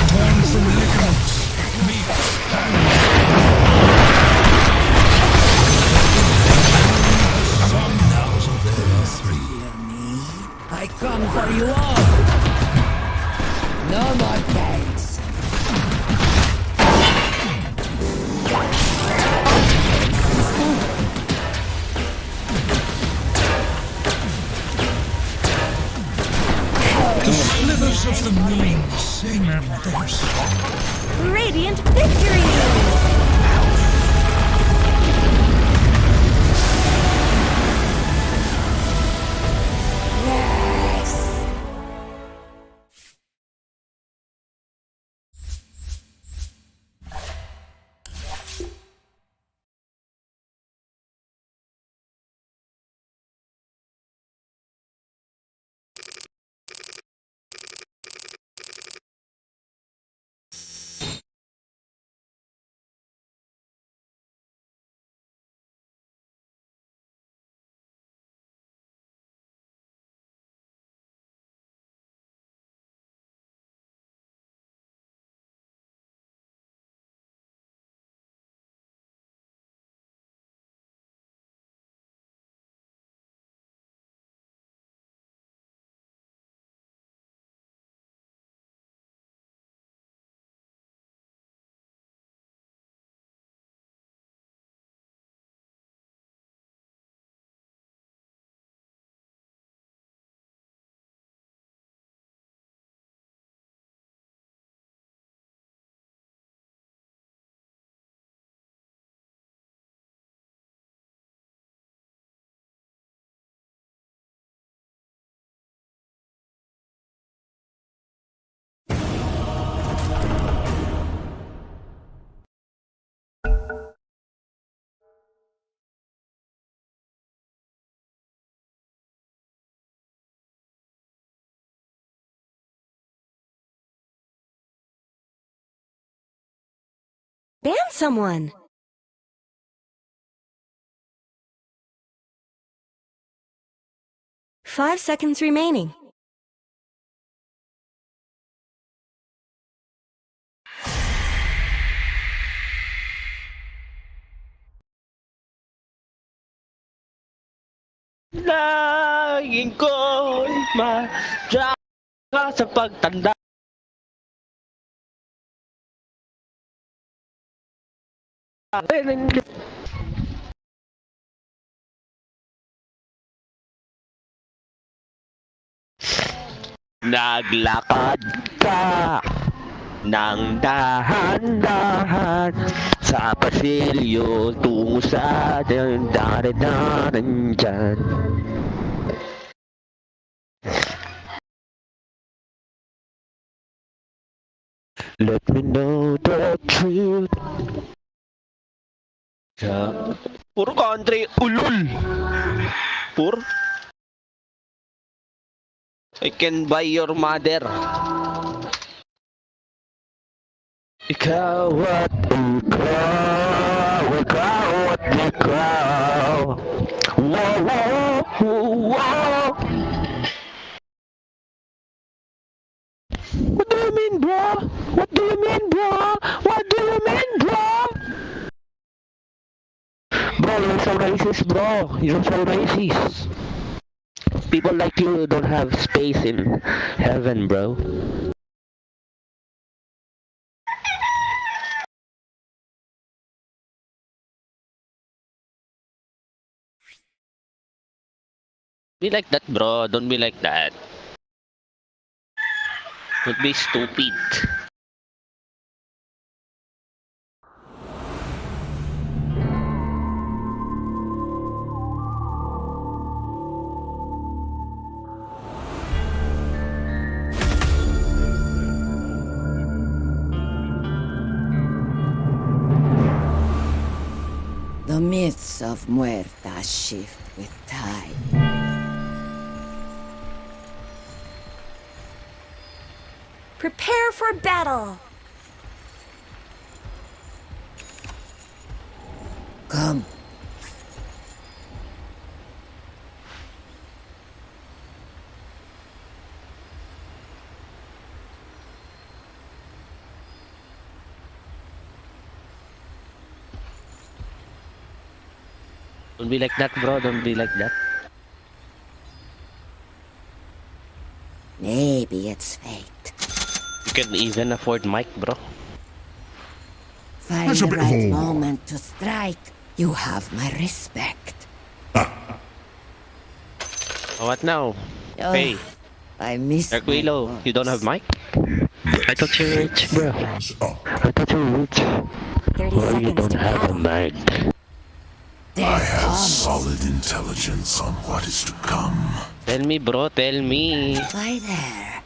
Torn from ligaments. Meat some now there are three. I come for you all. No more games. The slivers of the moon sing their song. Radiant victory! Yes. Ban someone! Five seconds remaining. Laging ko'y matsaka sa pagtanda. Naglakad ka ng dahan-dahan sa pasilyo tungo sa daan dyan. Let me know the truth. Puro country, ulul! Puro. I can buy your mother. Ikaw at ikaw. Wow, wow, wow. What do you mean, bro? What do you mean, bro? What do you mean, bro? Bro, you're so racist, bro. You're so racist. People like you don't have space in heaven, bro. Be like that, bro. Don't be like that. Don't be stupid. The myths of Muerta shift with time. Prepare for battle! Come. Don't be like that, bro. Don't be like that. Maybe it's fate. You can even afford mic, bro. Find That's a the bit of right all right. moment to strike. You have my respect. What now? Oh, Hey, I miss my Arquilo, you don't have words. mic? Let's I thought you were rich, bro. things up. I thought you were rich. 30 Well, you seconds don't to have a battle. mic. I Death have comes. solid intelligence on what is to come. Tell me, bro, tell me. Why there?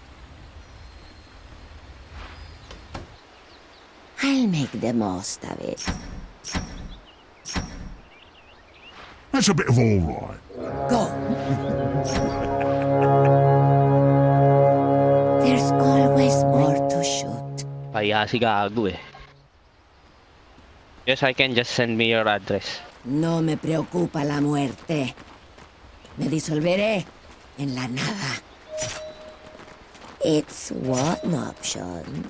I'll make the most of it. That's a bit of all right. Go. There's always more to shoot. Kaya si gago eh. Yes, I can just send me your address. No me preocupa la muerte. Me disolveré en la nada. It's one option.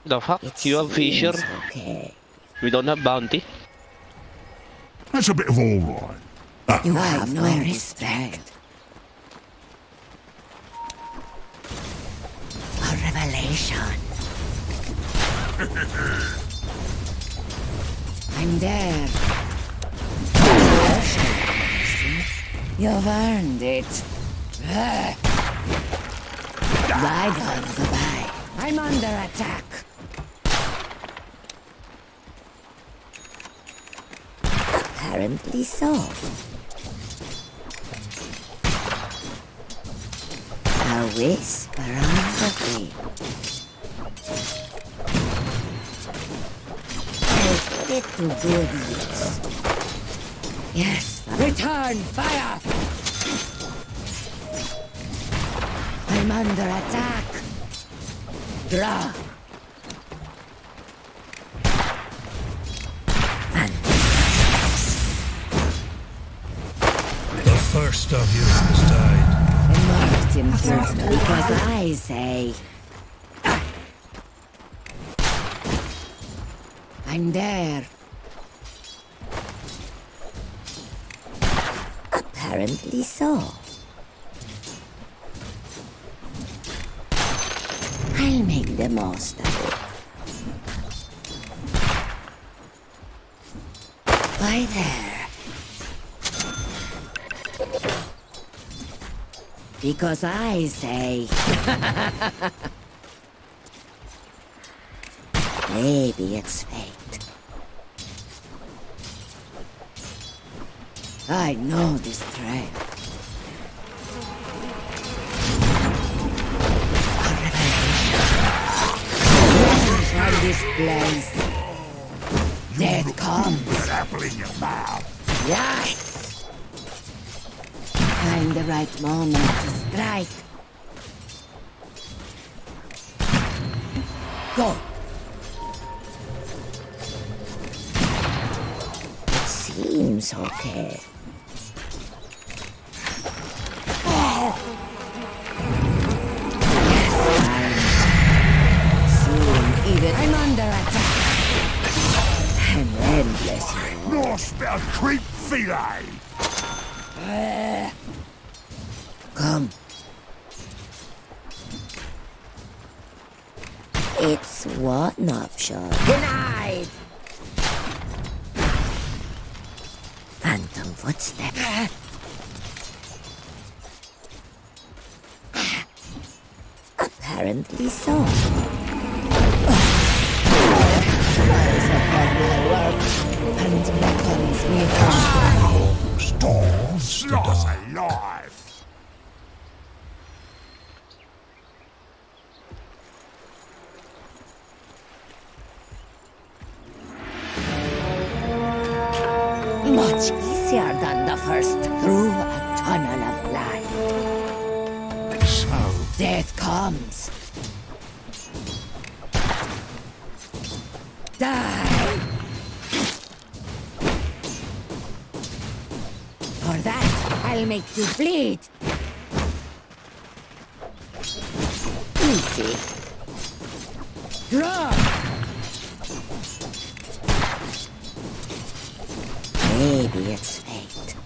The fuck? It You have Fisher? seems okay. We don't have Bounty? That's a bit of all right. You have my respect. A revelation. I'm there. You've earned it. Bygones abide. I'm under attack. Apparently so. A whisper on the wind. I'll put it to good use. Yes, return fire! I'm under attack. Draw. The first of you has died. A marked improvement because I say I'm there. Apparently so. I'll make the most of it. Why there? Because I say... Maybe it's fate. I know this trail. A revelation. Run from this place. Death comes. Apple in your mouth. Yes! Find the right moment to strike. Go! It seems okay. Yes, soon even I'm under attack. An endless war. Nonstop creep filet. Come. It's one option. Denied! Phantom footstep. Apparently so. Eyes upon my work and beckons me home. Stars to Lost die. alive. Much easier than the first through a tunnel of light. So, Death comes. Die! For that, I'll make you bleed. Easy. Draw! Maybe it's fate.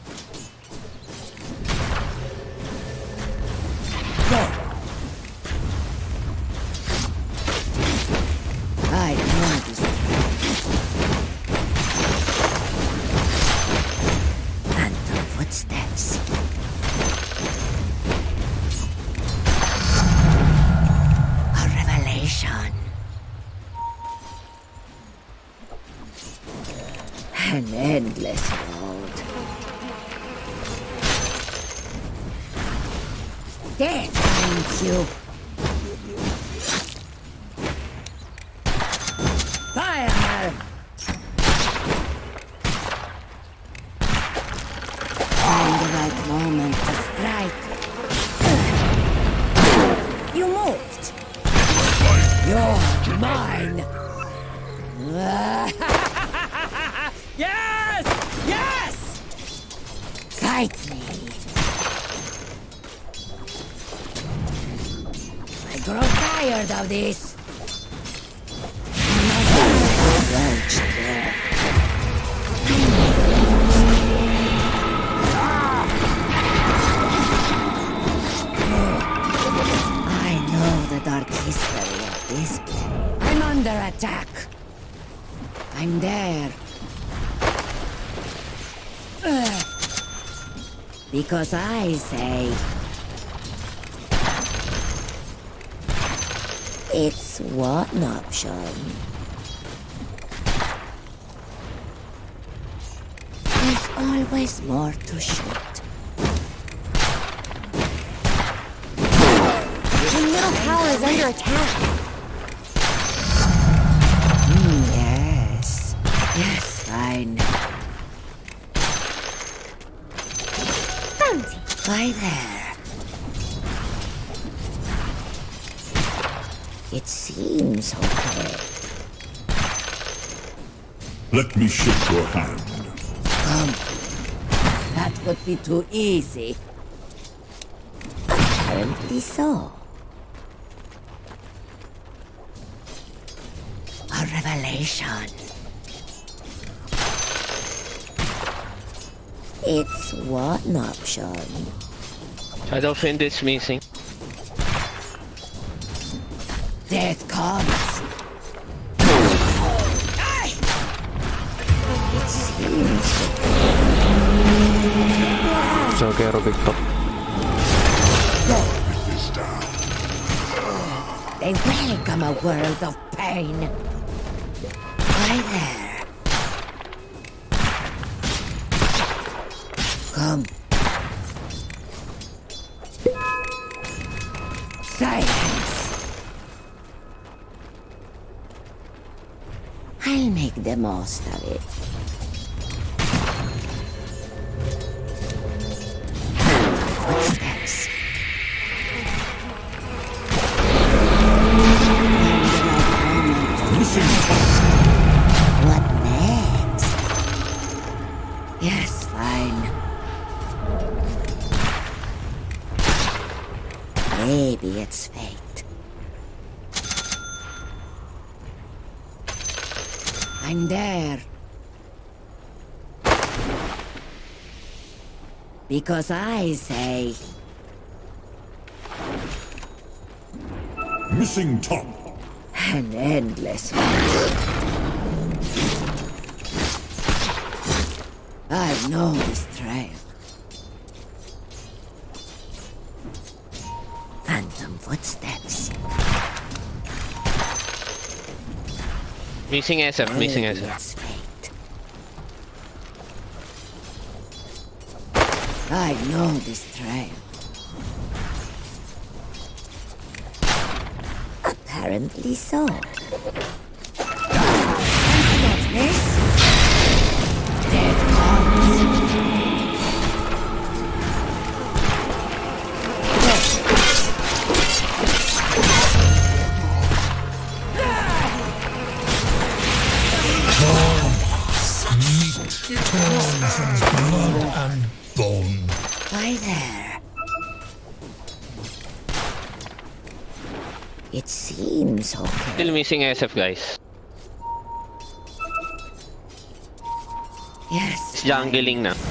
endless road. Death finds you. Fire! Find the right moment to strike. You moved. You're mine. Yes! Yes! Fight me. I grow tired of this. Roach there. I know the dark history of this place. I'm under attack. I'm there. Because I say it's one option. There's always more to shoot. The middle tower is under attack. Yes. Yes, fine. Bounty. Hi there. It seems okay. Let me shake your hand. That would be too easy. Apparently so. A revelation. It's one option. Shadow Fiend is missing. Death comes. Aye! It seems So quiero TikTok. This down. they welcome a world of pain. Hi there. Come. Silence. I'll make the most of it. Footsteps. What next? Yes, fine. Maybe it's fate. I'm there. Because I say Missing top. an endless road. I know this trail. Phantom footsteps. Missing SF, missing Maybe SF. it's fate. I know this trail. Apparently so. What's this? Death comes. Torn from blood and bone. Hi there. It seems okay. Still missing SF, guys. Yes. Jungling na. The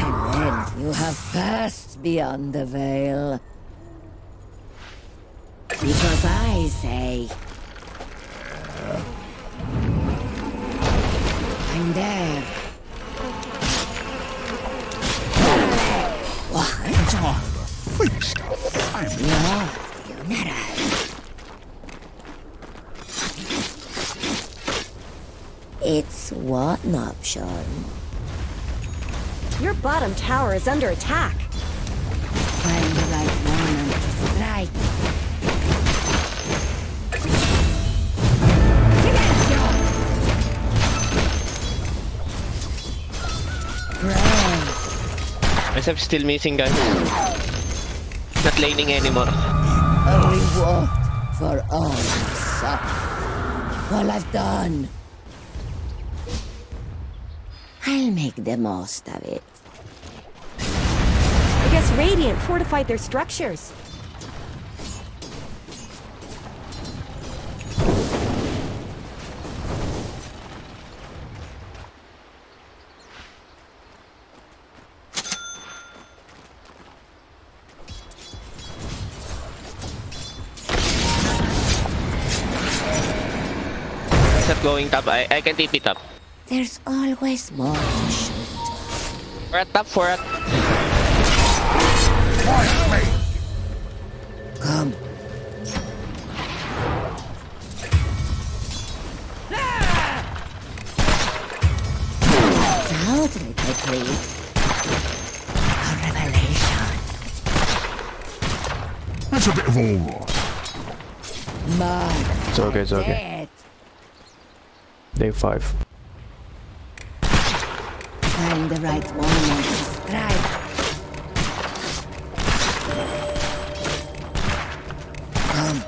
And then you have passed beyond the veil. Because I say I'm there. What? feast. Your funeral. It's one option. Your bottom tower is under attack. Find the right moment to strike. Pray. SF still missing, guys. Not laning anymore. A reward for all I've suffered. All I've done. I'll make the most of it. I guess Radiant fortified their structures. SF going top. I can TP top. There's always more to shoot. We're at top for it. Come. Out, little creep. A revelation. That's a bit of all right. Mark. It's okay, it's okay. Day 5. Find the right moment to strike. Come.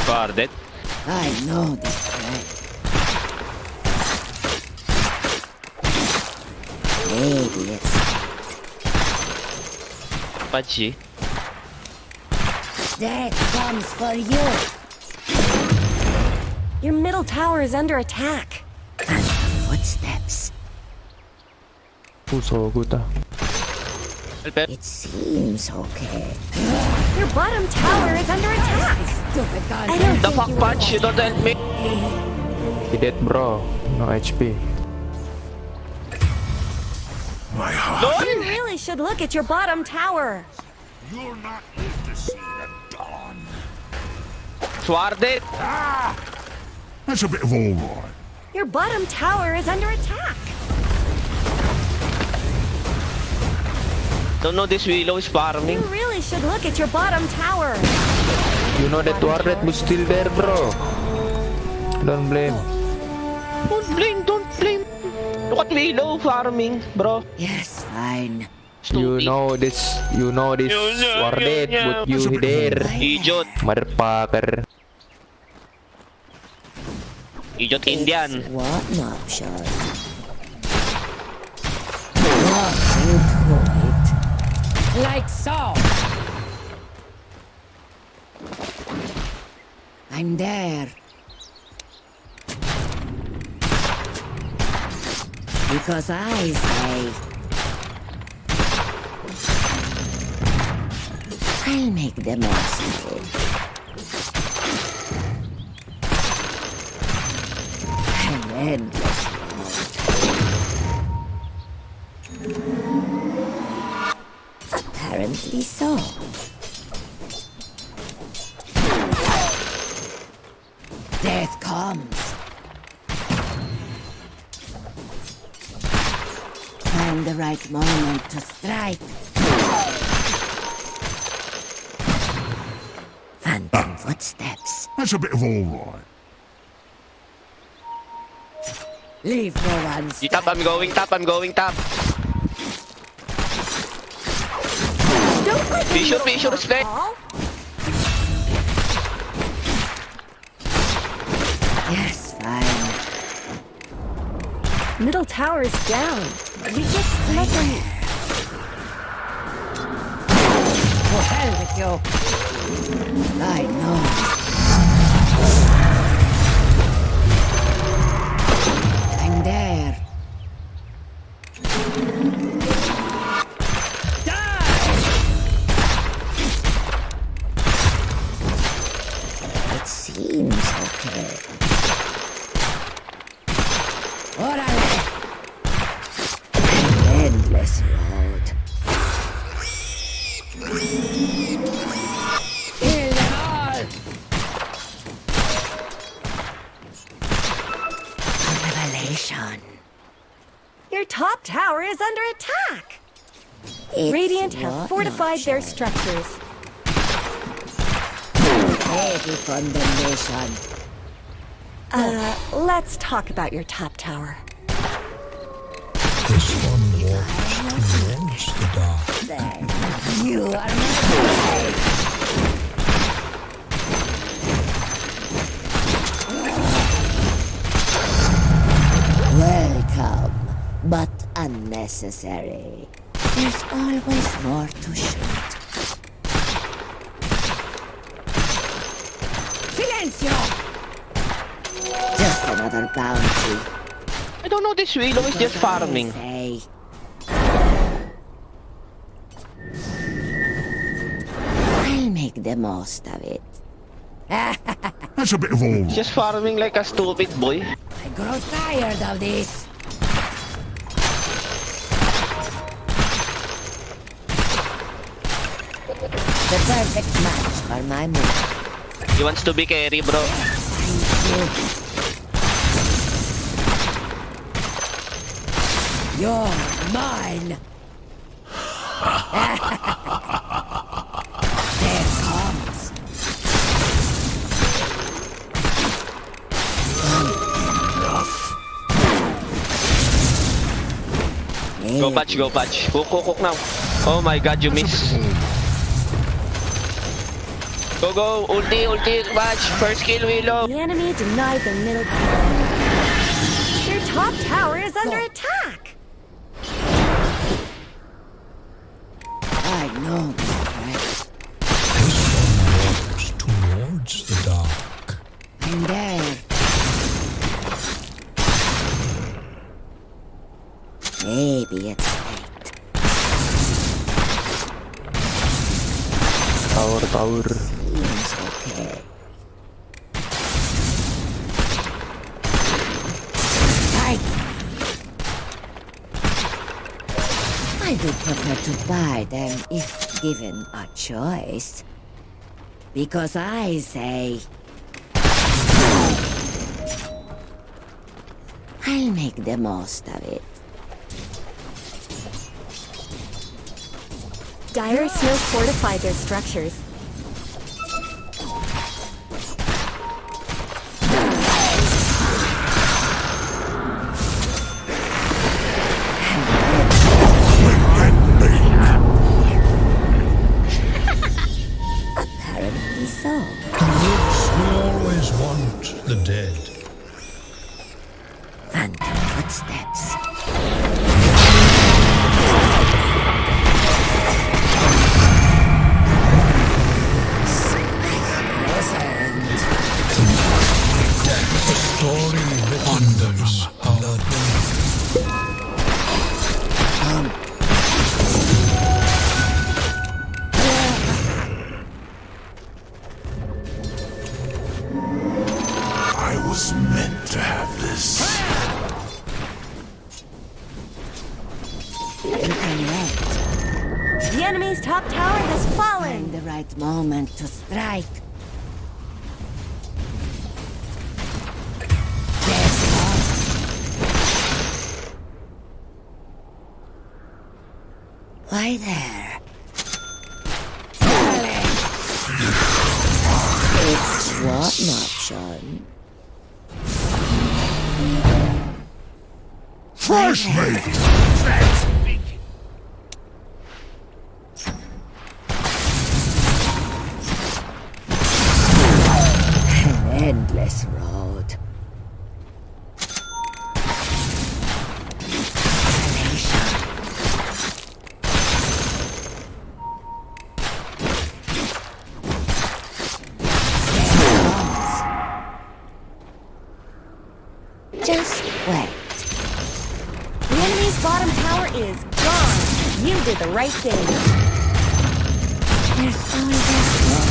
Guarded. I know this play. Maybe it's Pachi. death comes for you. Your middle tower is under attack. Footsteps. Oh, so good ah. It seems okay. Your bottom tower is under attack. Stupid god. I don't The think fuck you punch, you don't help me. He dead, bro. No HP. My heart. You really should look at your bottom tower. You're not live to see the dawn. Swarded. That's a bit of all right. Your bottom tower is under attack. Don't know this Willow is You farming. really should look at your bottom tower. You know that Warred was still there, bro. Don't blame. Don't blame, don't blame. Look at Willow farming, bro. Yes, fine. You know this Warred, but you there. Idiot. Motherfucker. Idiot Indian. One option. Walk into it. Like so. I'm there. Because I say I'll make the most of it. An endless road. Apparently so. Death comes. Find the right moment to strike. Phantom footsteps. That's a bit of all right. Leave no one You top, I'm going top, I'm going top. Don't let the Fisher, middle Fisher, tower split. fall. Yes, fine. Middle tower is down. You just let them. To hell with you. I know. I'm there. It seems okay. Orale! An endless road. Kill them all! A revelation. Your top tower is under attack. It's Radiant what have fortified their nurture. structures. Heavy condemnation. Let's talk about your top tower. This one walks towards the dark. Then you are my prey. Welcome, but unnecessary. There's always more to shoot. Silencio! Just another bounty. I don't know, this Willow is just farming. Say. I'll make the most of it. That's a bit of all. Just farming like a stupid boy. I grow tired of this. The perfect match for my move. He wants to be carry, bro. You're mine. There comes. Go patch, go patch. Cook now. Oh my god, you miss. Go, ulti, patch. First kill, Willow. The enemy denied the middle ground. Your top tower is under attack. I know this right. This one walks towards the dark. I'm there. Maybe it's late. Tower. Seems okay. Right. I do prefer to buy them if given a choice. Because I say... I'll make the most of it. Dire Snow fortified their structures. Apparently so. The woods will always want the dead. Phantom footsteps. The story wanders blood. I was meant to have this. You can wait. The enemy's top tower has fallen. Find the right moment to strike. There's one. Why there? It's one option. First mate! An endless road. Just wait. The enemy's bottom tower is gone. You did the right thing. There's always more.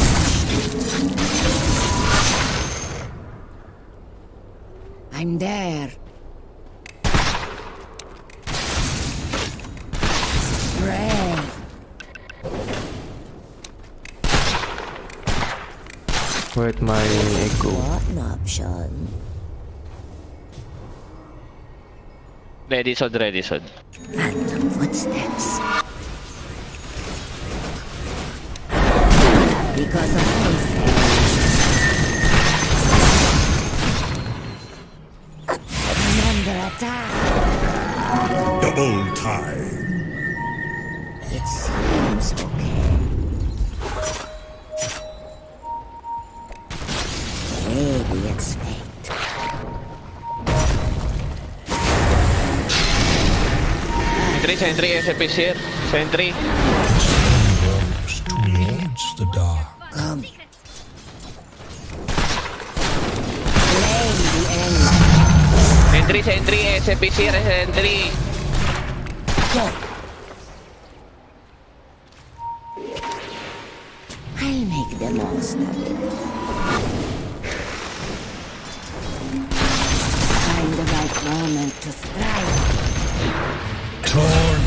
I'm there. Pray. Wait, my echo. What an option. Ready, son, ready, son. Phantom footsteps. Because of Isaac. I'm under attack. Double time. It seems okay. Radiant's fate. Sentry, SCP here. Sentry. Walks towards the dark. Come. Blame the enemy. Sentry, SCP here, sentry. Go. I'll make the most of it. Find the right moment to strike. Torn.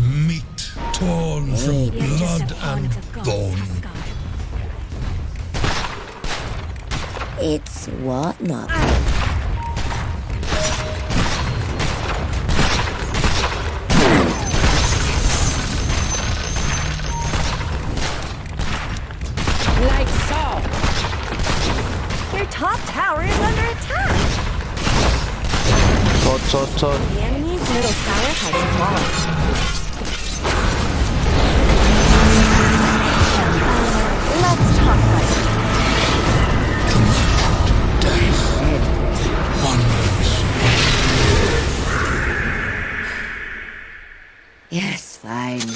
Meat torn from blood and bone. It's what not. Like so. Your top tower is under attack. Shot. The enemy's middle tower has fallen. Let's talk about it. Yes, fine.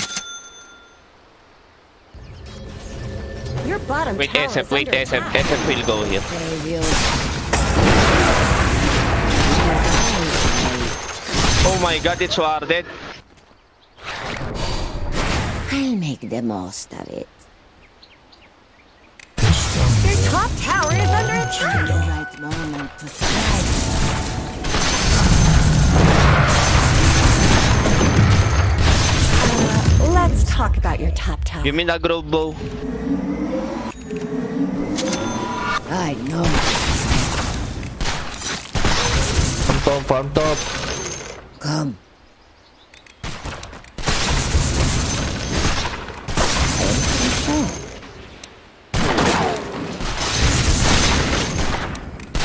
Your bottom Wait, tower SF, is wait, under SF. attack. SF will go here. Save you. Oh my god, it's warded. I'll make the most of it. Your top tower is under attack. The right moment to strike. Let's talk about your top tower. Give me the grove bow. I know. Farm top. Come.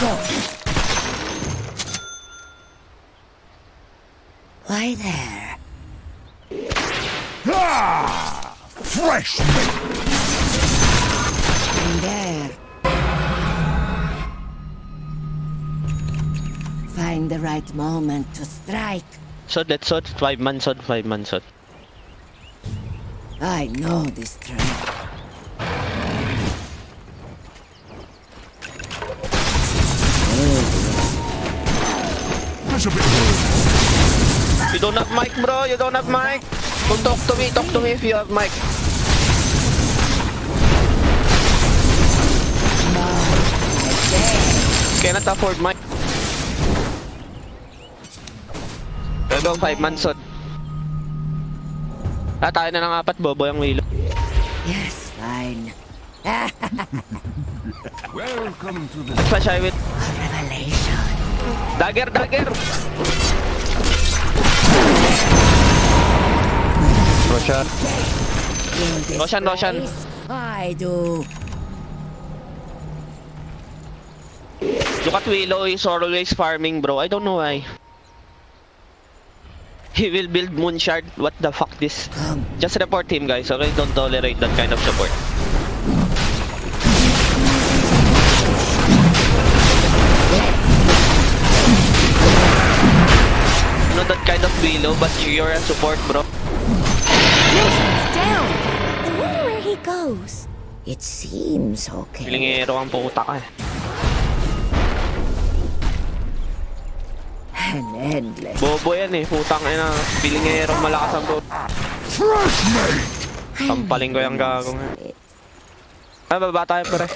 Go. Why there? Ah! Fresh meat. And there. Find the right moment to strike. Sod, let's sod. 5 man sod, 5 man sod. I know this trap. That's a bit more. You don't have mic, bro. You don't have mic. Don't talk to me. Talk to me if you have mic. Cannot afford mic. Go, 5 man sod. Tayo na ng 4, bobo yung wilo. Yes, fine. Welcome to the Flash I with. Revelation. Dagger. Roshan. In this Roshan. place, I do. Look at Willow, he's always farming, bro. I don't know why. He will build moon shard. What the fuck this? Come. Just report him, guys. Okay, don't tolerate that kind of support. Not that kind of Willow, but you're a support, bro. Nation's down. I wonder where he goes. It seems okay. Pilingero ang puta ka. An endless. Bobo yan eh. Putang ina. Pilingero malakas ang bro. Fresh meat. Sampaling ko yung gagong. Baba tayo pare.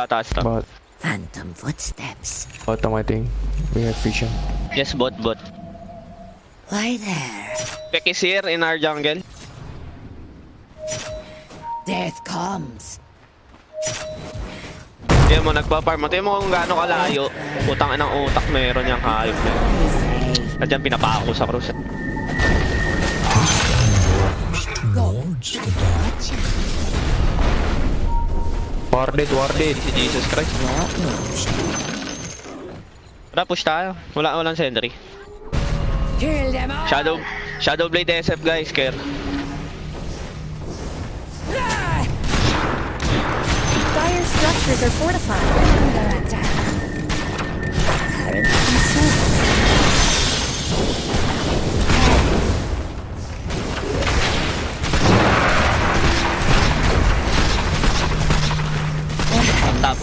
Taas to. Bot. Phantom footsteps. Bottom, I think. We have vision. Yes, bot. Why there? Peck is here in our jungle. Death comes. Tingnan mo, nagpa-farm. Tingnan mo kung gaano kalayo. Utang ng utak meron niyang hayop niya. At yan, pinapako sa krus. Towards the dark. Warded. Si Jesus Christ. Tara, push tayo. Walang sentry. Kill them all! Shadow Blade SF guys, care. Dire structures are fortified. Under attack. Apparently so.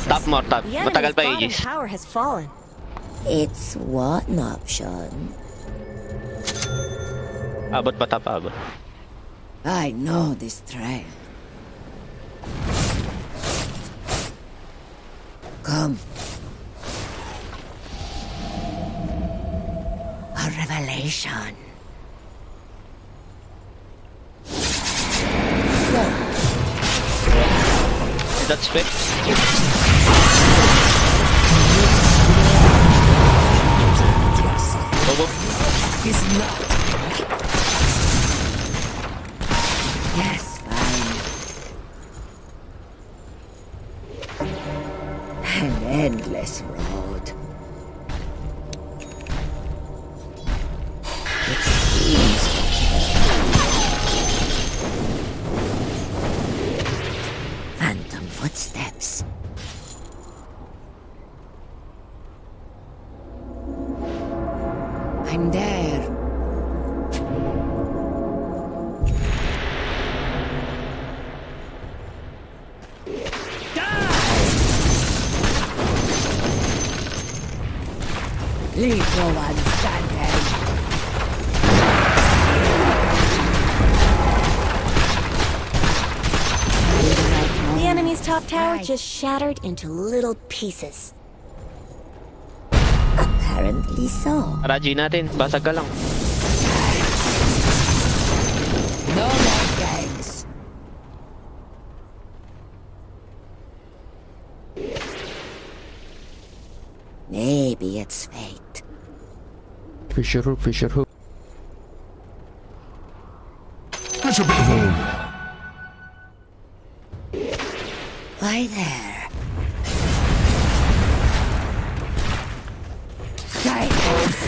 Top more, top. The Matagal enemy's pa bottom ages. tower has fallen. It's one option. Abot pa top, abot. I know this trail. Come. A revelation. That's fit. Bobo. Yes, fine. An endless road. It seems phantom footsteps. I'm there. Leave no one standing. The enemy's top tower just shattered into little pieces. Apparently so. Tara, G natin. Basag ka lang. No more games. Maybe it's fate. Fisher hook. That's a bit of all. Why there? Silence.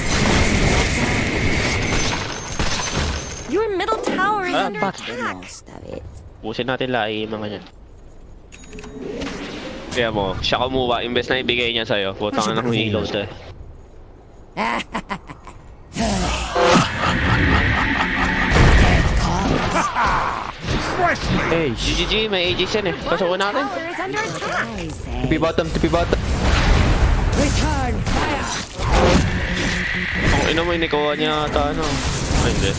Your middle tower is under But The attack. most of it. Pusin natin lai yung mga yan. Kaya mo, siya kumuha. Imbes na ibigay niya sa'yo. Putang na ng reload eh. Hey, GGG, may Aegis yan eh. Pasukin natin. Tower is under attack. I say, TP bottom. return fire. Ang ina mo, inikuha niya ata ano. Ay, hindi.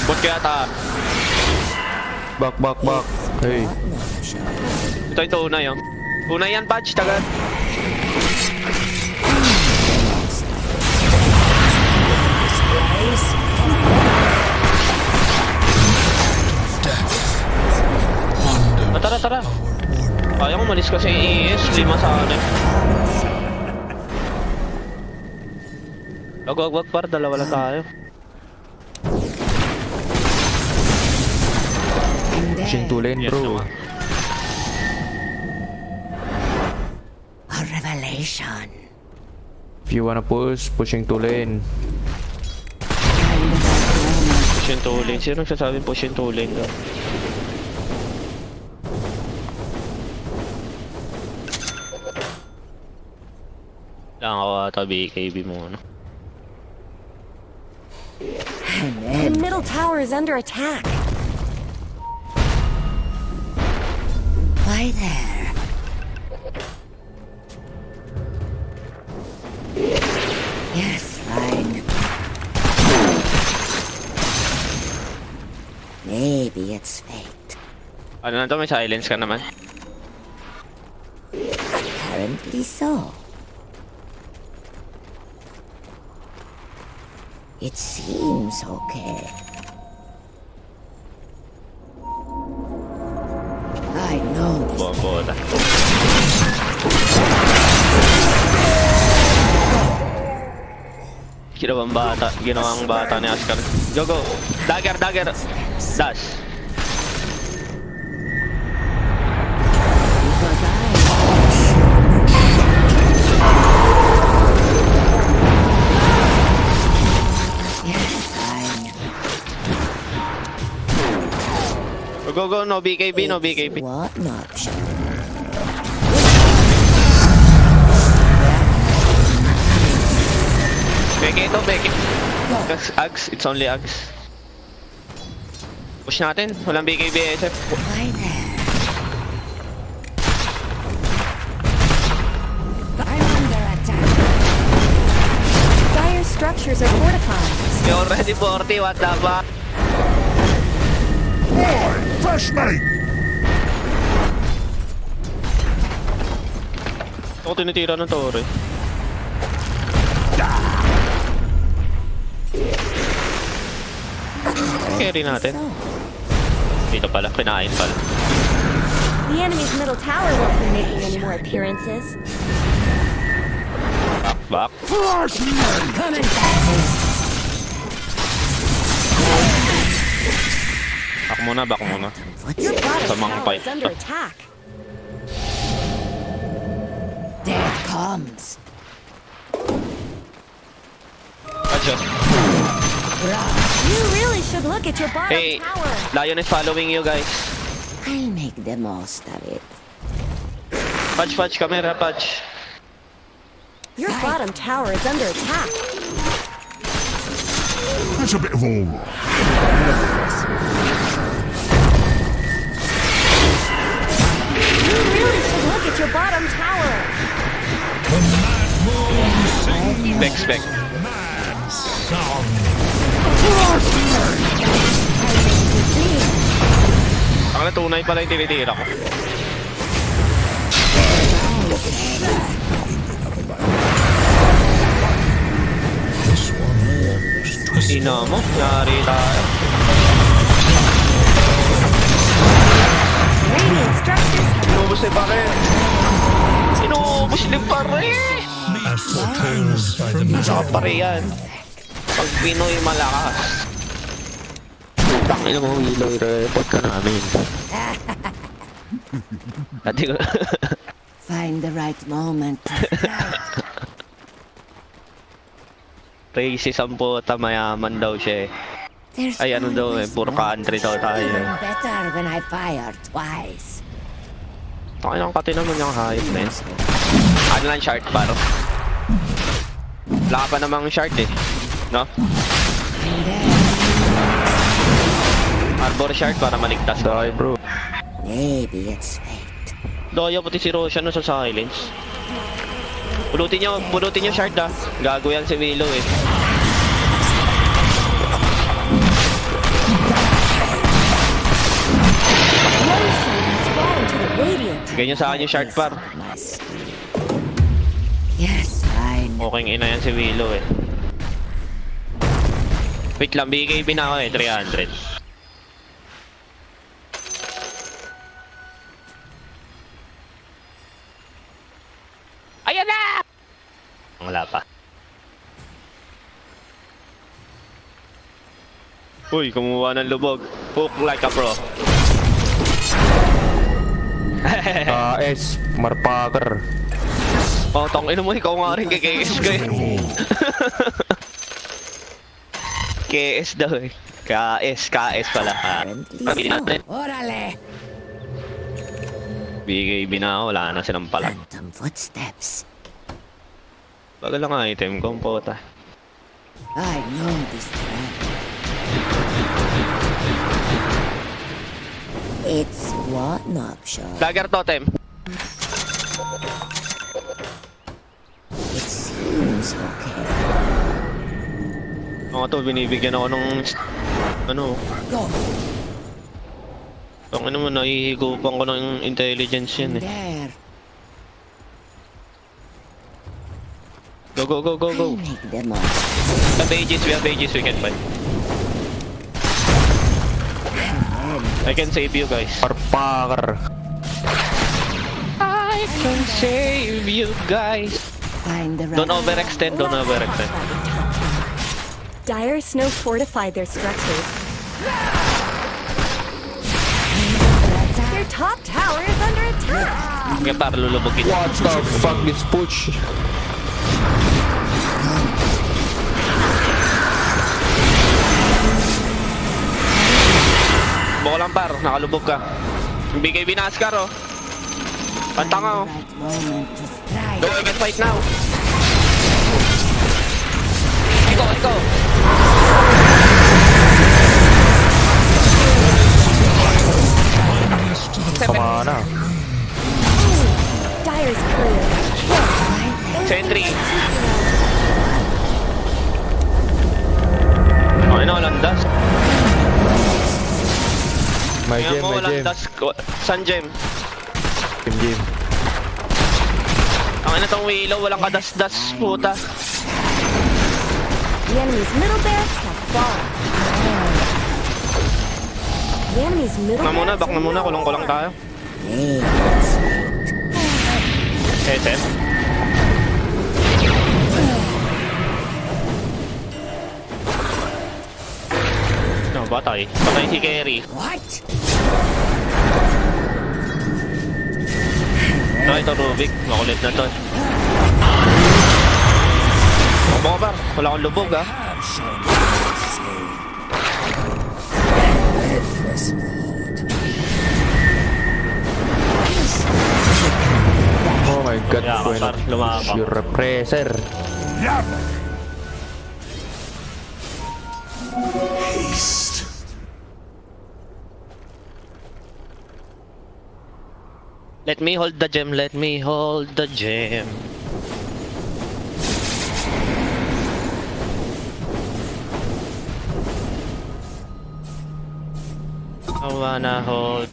Bot kaya ata. Back. Hey, Ito unay oh. Unay yan, Patch. Tagad. Tara. Kaya ko malis kasi ES. 5 sa akin. Wag par. Dalawa lang tayo. I'm pushing there. 2 lane, Yes, bro. naman. A revelation. If you wanna pushing 2 lane. Find the dark element. Push yung 2 lane. Sino nagsasabing push yung 2 lane daw? Lang ako ata BKB mo ano. An The end. middle tower is under attack. Why there? Yes, fine. Maybe it's fate. Ano na to? May silence ka naman. Apparently so. It seems okay. I know Bobo ang bola. Ginawang bata ni Oscar. Go, go! Dagger, dagger! Dash! Because yes, fine. Go, go, go! No BKB, no BKB. What an option. Beke ito, beke. Ags, it's only Ags. Push natin. Walang BKB SF. Why there? I'm under attack. Dire structures are fortified. You're already 40, what the fuck? Boy, fresh mate! Ako tinitira ng tore. Carry natin. Dito pala, kinain pala. The enemy's middle tower won't be making any more appearances. Back. Fresh mate! Come and battle. Back muna, back muna. Your bottom Samang tower fight is under to. attack. There it comes. Adjust. You really should look at your bottom Hey, tower. Lion is following you guys. I'll make the most of it. Patch, patch, camera, patch. Your bottom tower is under attack. That's a bit of all. You really should look at your bottom tower. The mad moon sings Spec, spec. mad song. Ang tunay pala yung tinitira ko. This one is twisted. Ina mo, yari tayo. Radiant structures have Inubos ni pare. Inubos ni pare. As foretold by the Saka pare yan. Pag Pinoy malakas. Tangin mo, Willow, report ka namin. Ati ko. Find the right moment to strike. Racist ang puta, mayaman daw siya eh. There's Ay, ano daw eh, always puro more. country daw tayo Even eh. better when I fire twice. Tangin ang kati naman yung hayop na yun. Ano lang shard paro? Wala ka pa namang shard eh. No? And then, Arbor shard para maligtas ka. Ay bro. maybe it's fate. Doya pati si Roshan no sa silence. Pulutin nyo shard ah. Gago yan si Willow eh. fallen to the radiant. Ganyan sa akin yung shard par. My skill. Yes, fine. Okay ina yan si Willow eh. Wait lang, BKB na ako eh, 300. Ayan na! Wala pa. Uy, kumuha ng lubog. Hook like a pro. S, Marpaker. Oh, tangin mo, ikaw nga rin kay KS ko eh. KS daw eh. KS pala. Pabili natin. Orale! BKB na ako, wala na silang pala. Phantom footsteps. Bagal lang item ko, ang puta. I know this trap. It's one option. Dagger totem. It seems okay. Mga to, binibigyan ako ng... Ano? Go! Tangin naman, nahihigupan ko ng intelligence yan eh. There. Go, go, go, go, go. I make the most. We have ages, we can fight. I can save you guys. Marpaker. can save you guys. Find the right Don't overextend, don't overextend. Dire Snow fortified their structures. Your top tower is under attack. Kaya para lulubugin. What the fuck this push? Buko lang par, nakalubog ka. Hindi kayo binaskar oh. Pantanga oh. right moment to strike. Go, we can fight now. Ikaw. Sama na. Dire's clear. Sentry. Okay na, landas. May Kaya gem, mo, may gem. landas. Sun gem. Gem. Ang ina tong willow, walang kadas-das, puta. The enemy's middle barracks have fallen. The enemy's middle Back na muna, kulong-kulang tayo. Hey, let's wait. SM. No, batay. Patay si Kerry. What? No, ito Rubik. Makulit na to. Baka bar. Wala akong lubog ah. Oh my god, Yeah, bueno. Par, lumabak. Your repressor. Haste. Let me hold the gem, let me hold the gem. I wanna hold.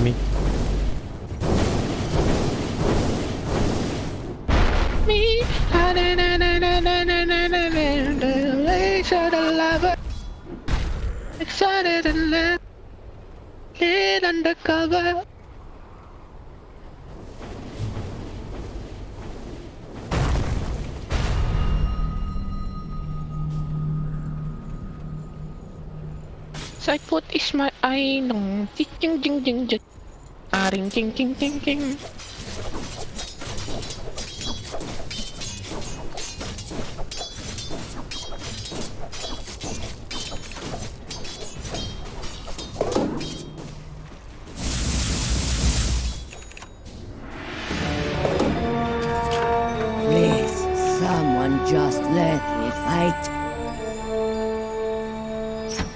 Me. Me, excited and let it undercover. Side foot is my eye, no. Jing jing jing jing. Aring jing jing jing jing. Please, someone just let me fight.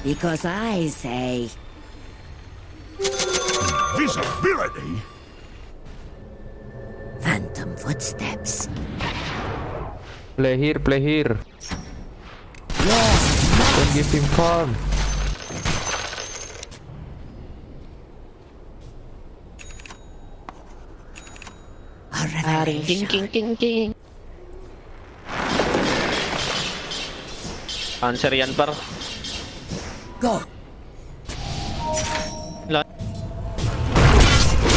Because I say, Visibility? phantom footsteps. Play here, play here. Yes, Don't give him farm. a Aring jing jing revelation. jing jing. Answer yan par. Go. La-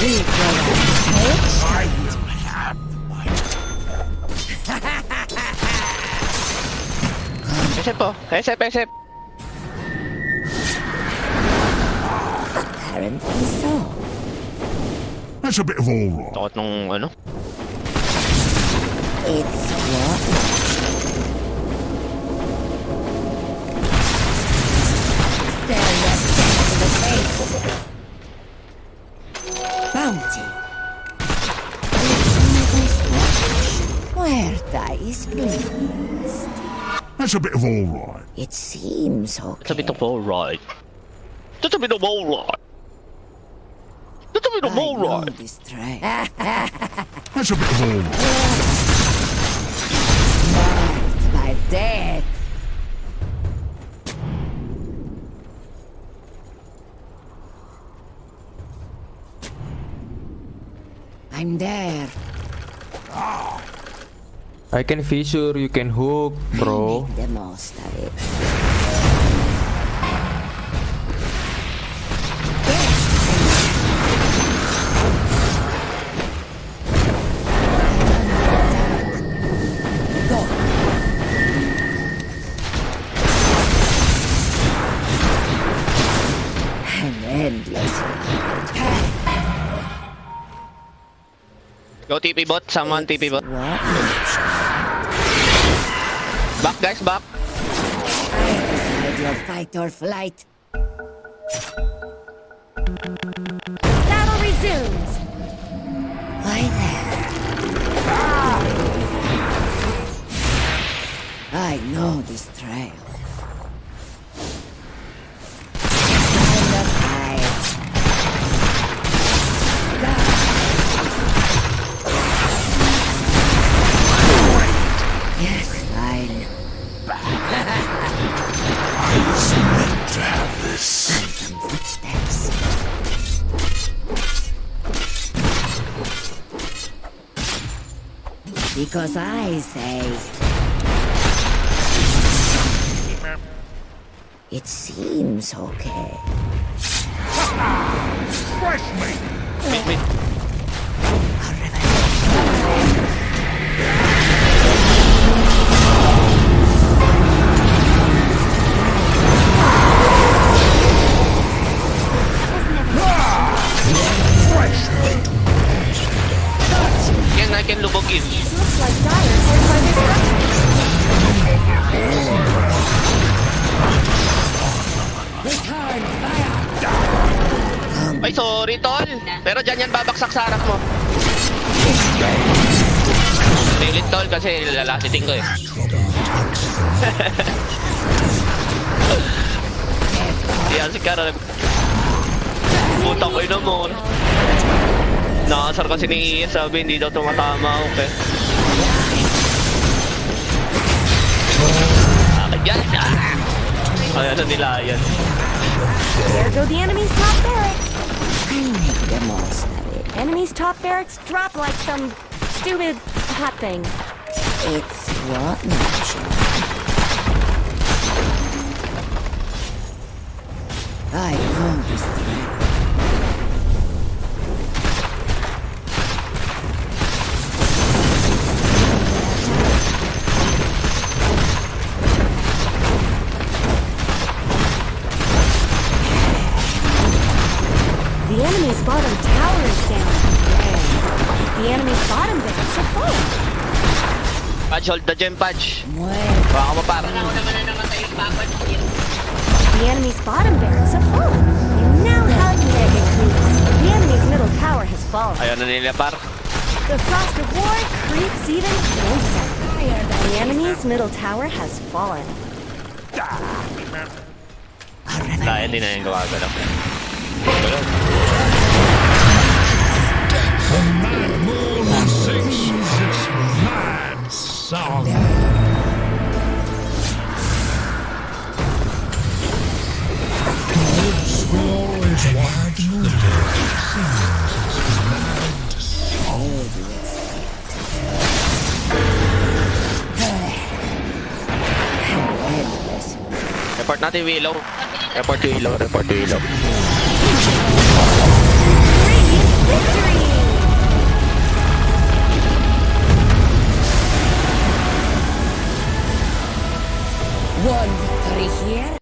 Read your SF po. SF. Apparently so. That's a bit of all right. Takot nung ano. It's what? Stare your death in the face. Bounty. Muerta is pleased. That's a bit of all right. It seems okay. It's a bit of alright. It's a bit of alright. It's a bit of alright. This train. That's a bit of all right. Marked by death. in there. I can fissure, you can hook, bro. Make the most of it. Go. An endless ride. Go TP bot, someone TP bot. What? Back guys, back. Decide your fight or flight. Battle resumes. Why there? I know this trail. Time to fight. Yes, fine. I was meant to have this. Phantom footsteps. Because I say it seems okay. Fresh meat. Wait. I can lubog yun. Looks like Dyer's hit by destruction. Return fire! Ay, sorry, tol. Pero dyan yan babaksak sa harap mo. Tilit, tol, kasi lalasiting ko eh. Yan si Kara. Puta ko yun mo. Nakasar kasi ni Ian, sabi hindi daw tumatama. Okay. Yan siya. Ayan na nila yan. There go the enemy's top barracks. I make the most of it. Enemy's top barracks drop like some stupid hot thing. It's what nature. I know this trail. The enemy's bottom tower is down. The enemy's bottom barracks are full. Patch, hold the gem, Patch. Muerta. Baka mo para. The enemy's bottom barracks are full. You now have mega creeps. The enemy's middle tower has fallen. Ayaw na nila par. The frost of war creeps even closer. The enemy's middle tower has fallen. Dahil hindi na yung gawagalaw. The mad moon sings its mad song. Wolves will always walk in the dark, sings its mad song. Report natin Willow. Report to Willow. Report to Willow. Victory! One victory here.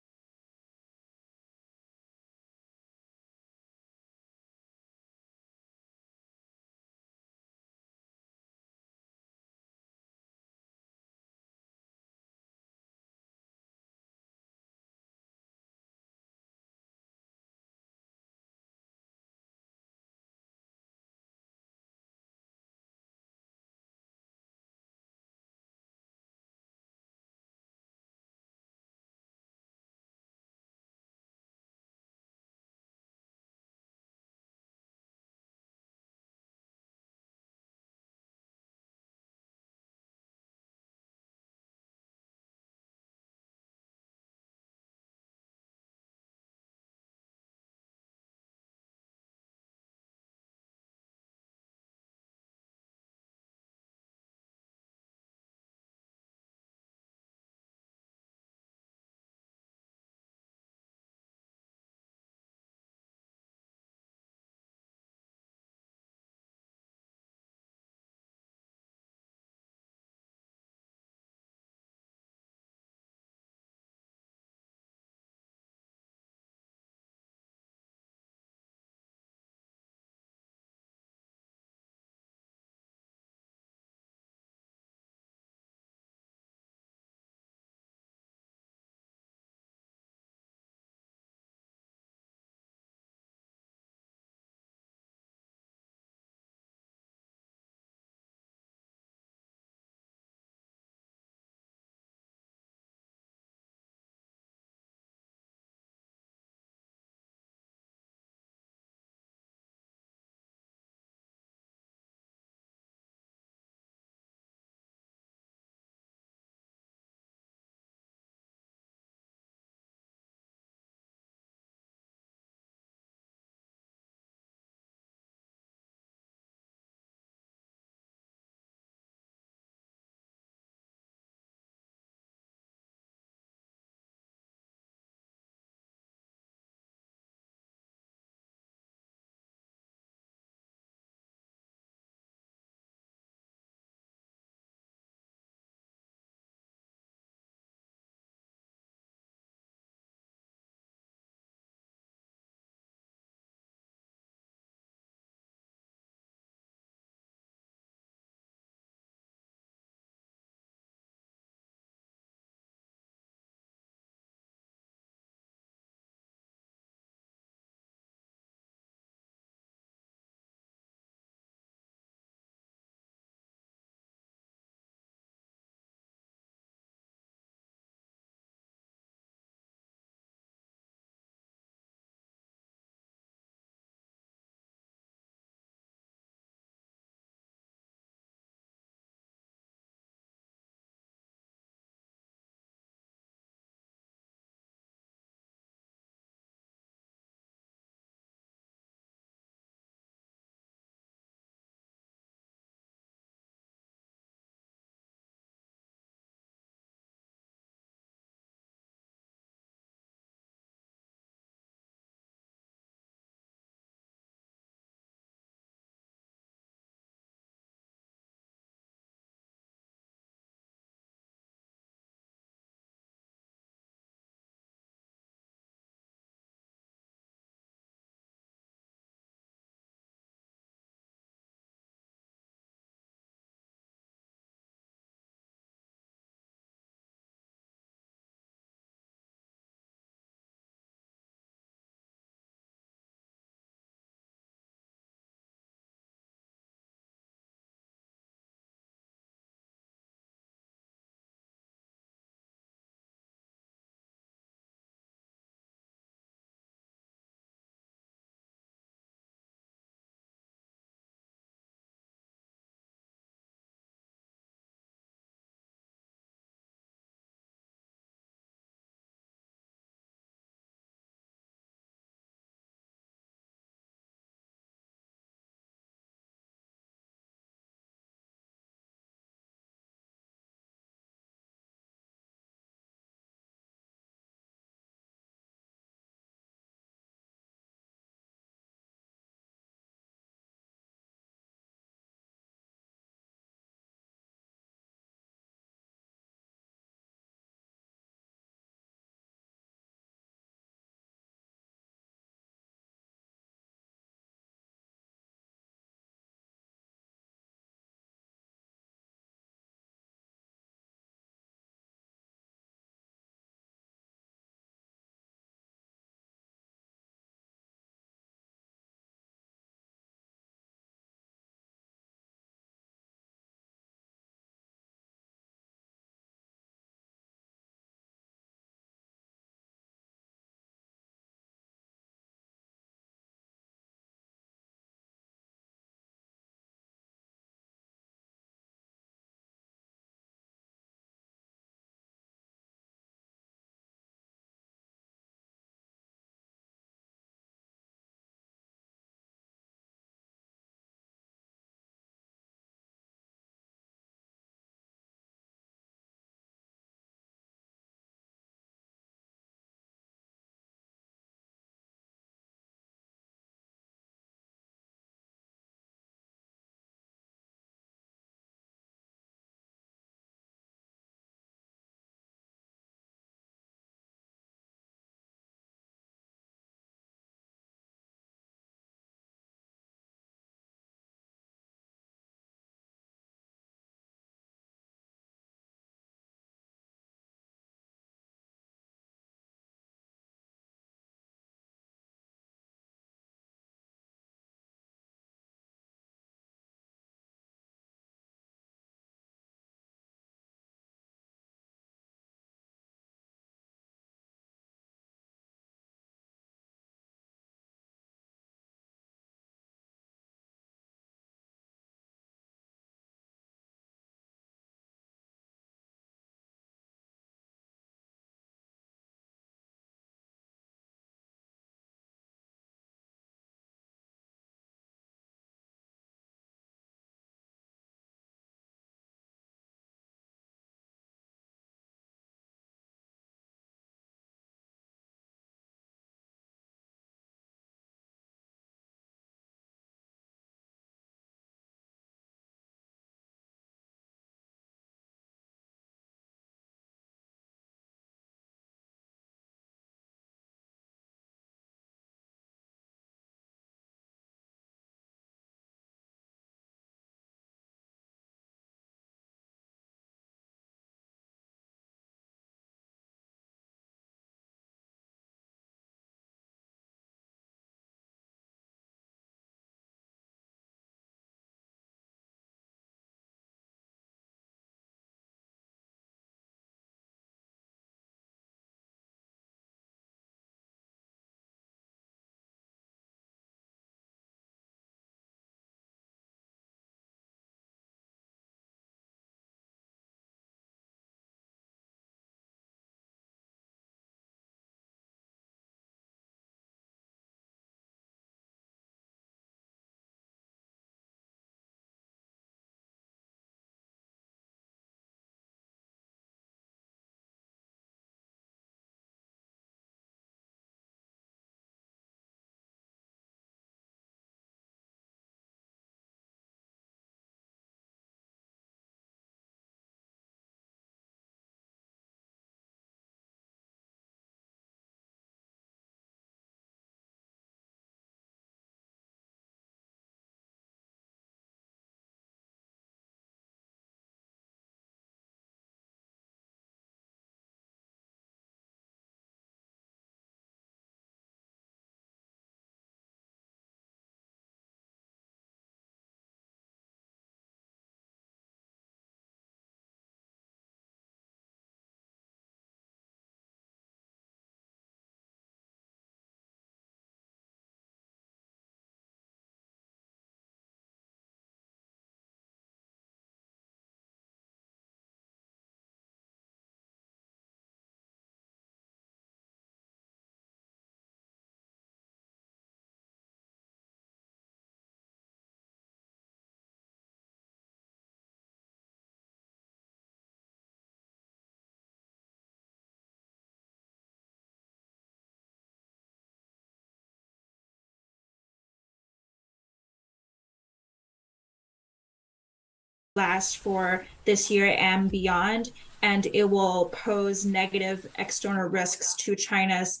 last for this year and beyond, and it will pose negative external risks to China's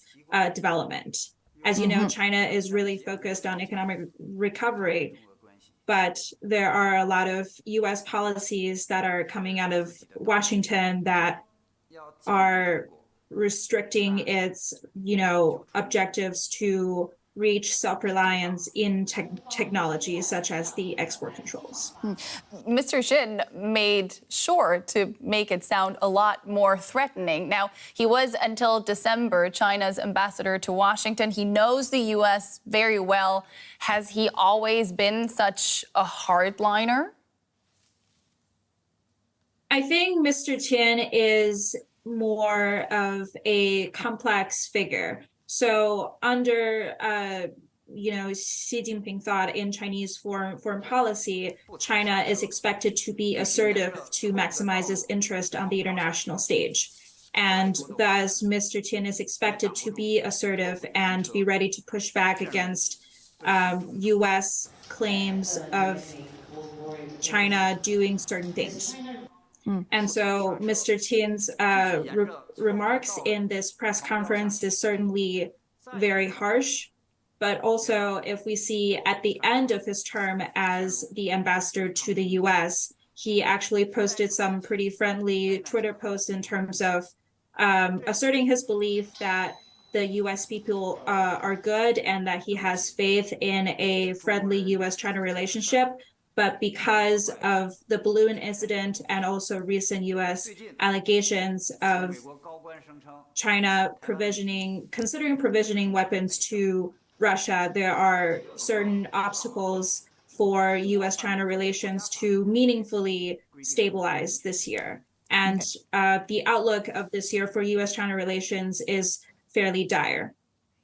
development. As you know, China is really focused on economic recovery, but there are a lot of US policies that are coming out of Washington that are restricting its, objectives to reach self-reliance in technology, such as the export controls. Mr. Shin made sure to make it sound a lot more threatening. Now, he was until December China's ambassador to Washington. He knows the U.S. very well. Has he always been such a hardliner? I think Mr. Chin is more of a complex figure. So under, Xi Jinping thought in Chinese foreign policy, China is expected to be assertive to maximize its interest on the international stage. And thus, Mr. Chin is expected to be assertive and be ready to push back against U.S. claims of China doing certain things. And so Mr. Tian's remarks in this press conference is certainly very harsh. But also, if we see at the end of his term as the ambassador to the US, he actually posted some pretty friendly Twitter posts in terms of asserting his belief that the US people are good and that he has faith in a friendly US-China relationship. But because of the balloon incident and also recent U.S. allegations of China considering provisioning weapons to Russia, there are certain obstacles for U.S.-China relations to meaningfully stabilize this year. And the outlook of this year for U.S.-China relations is fairly dire.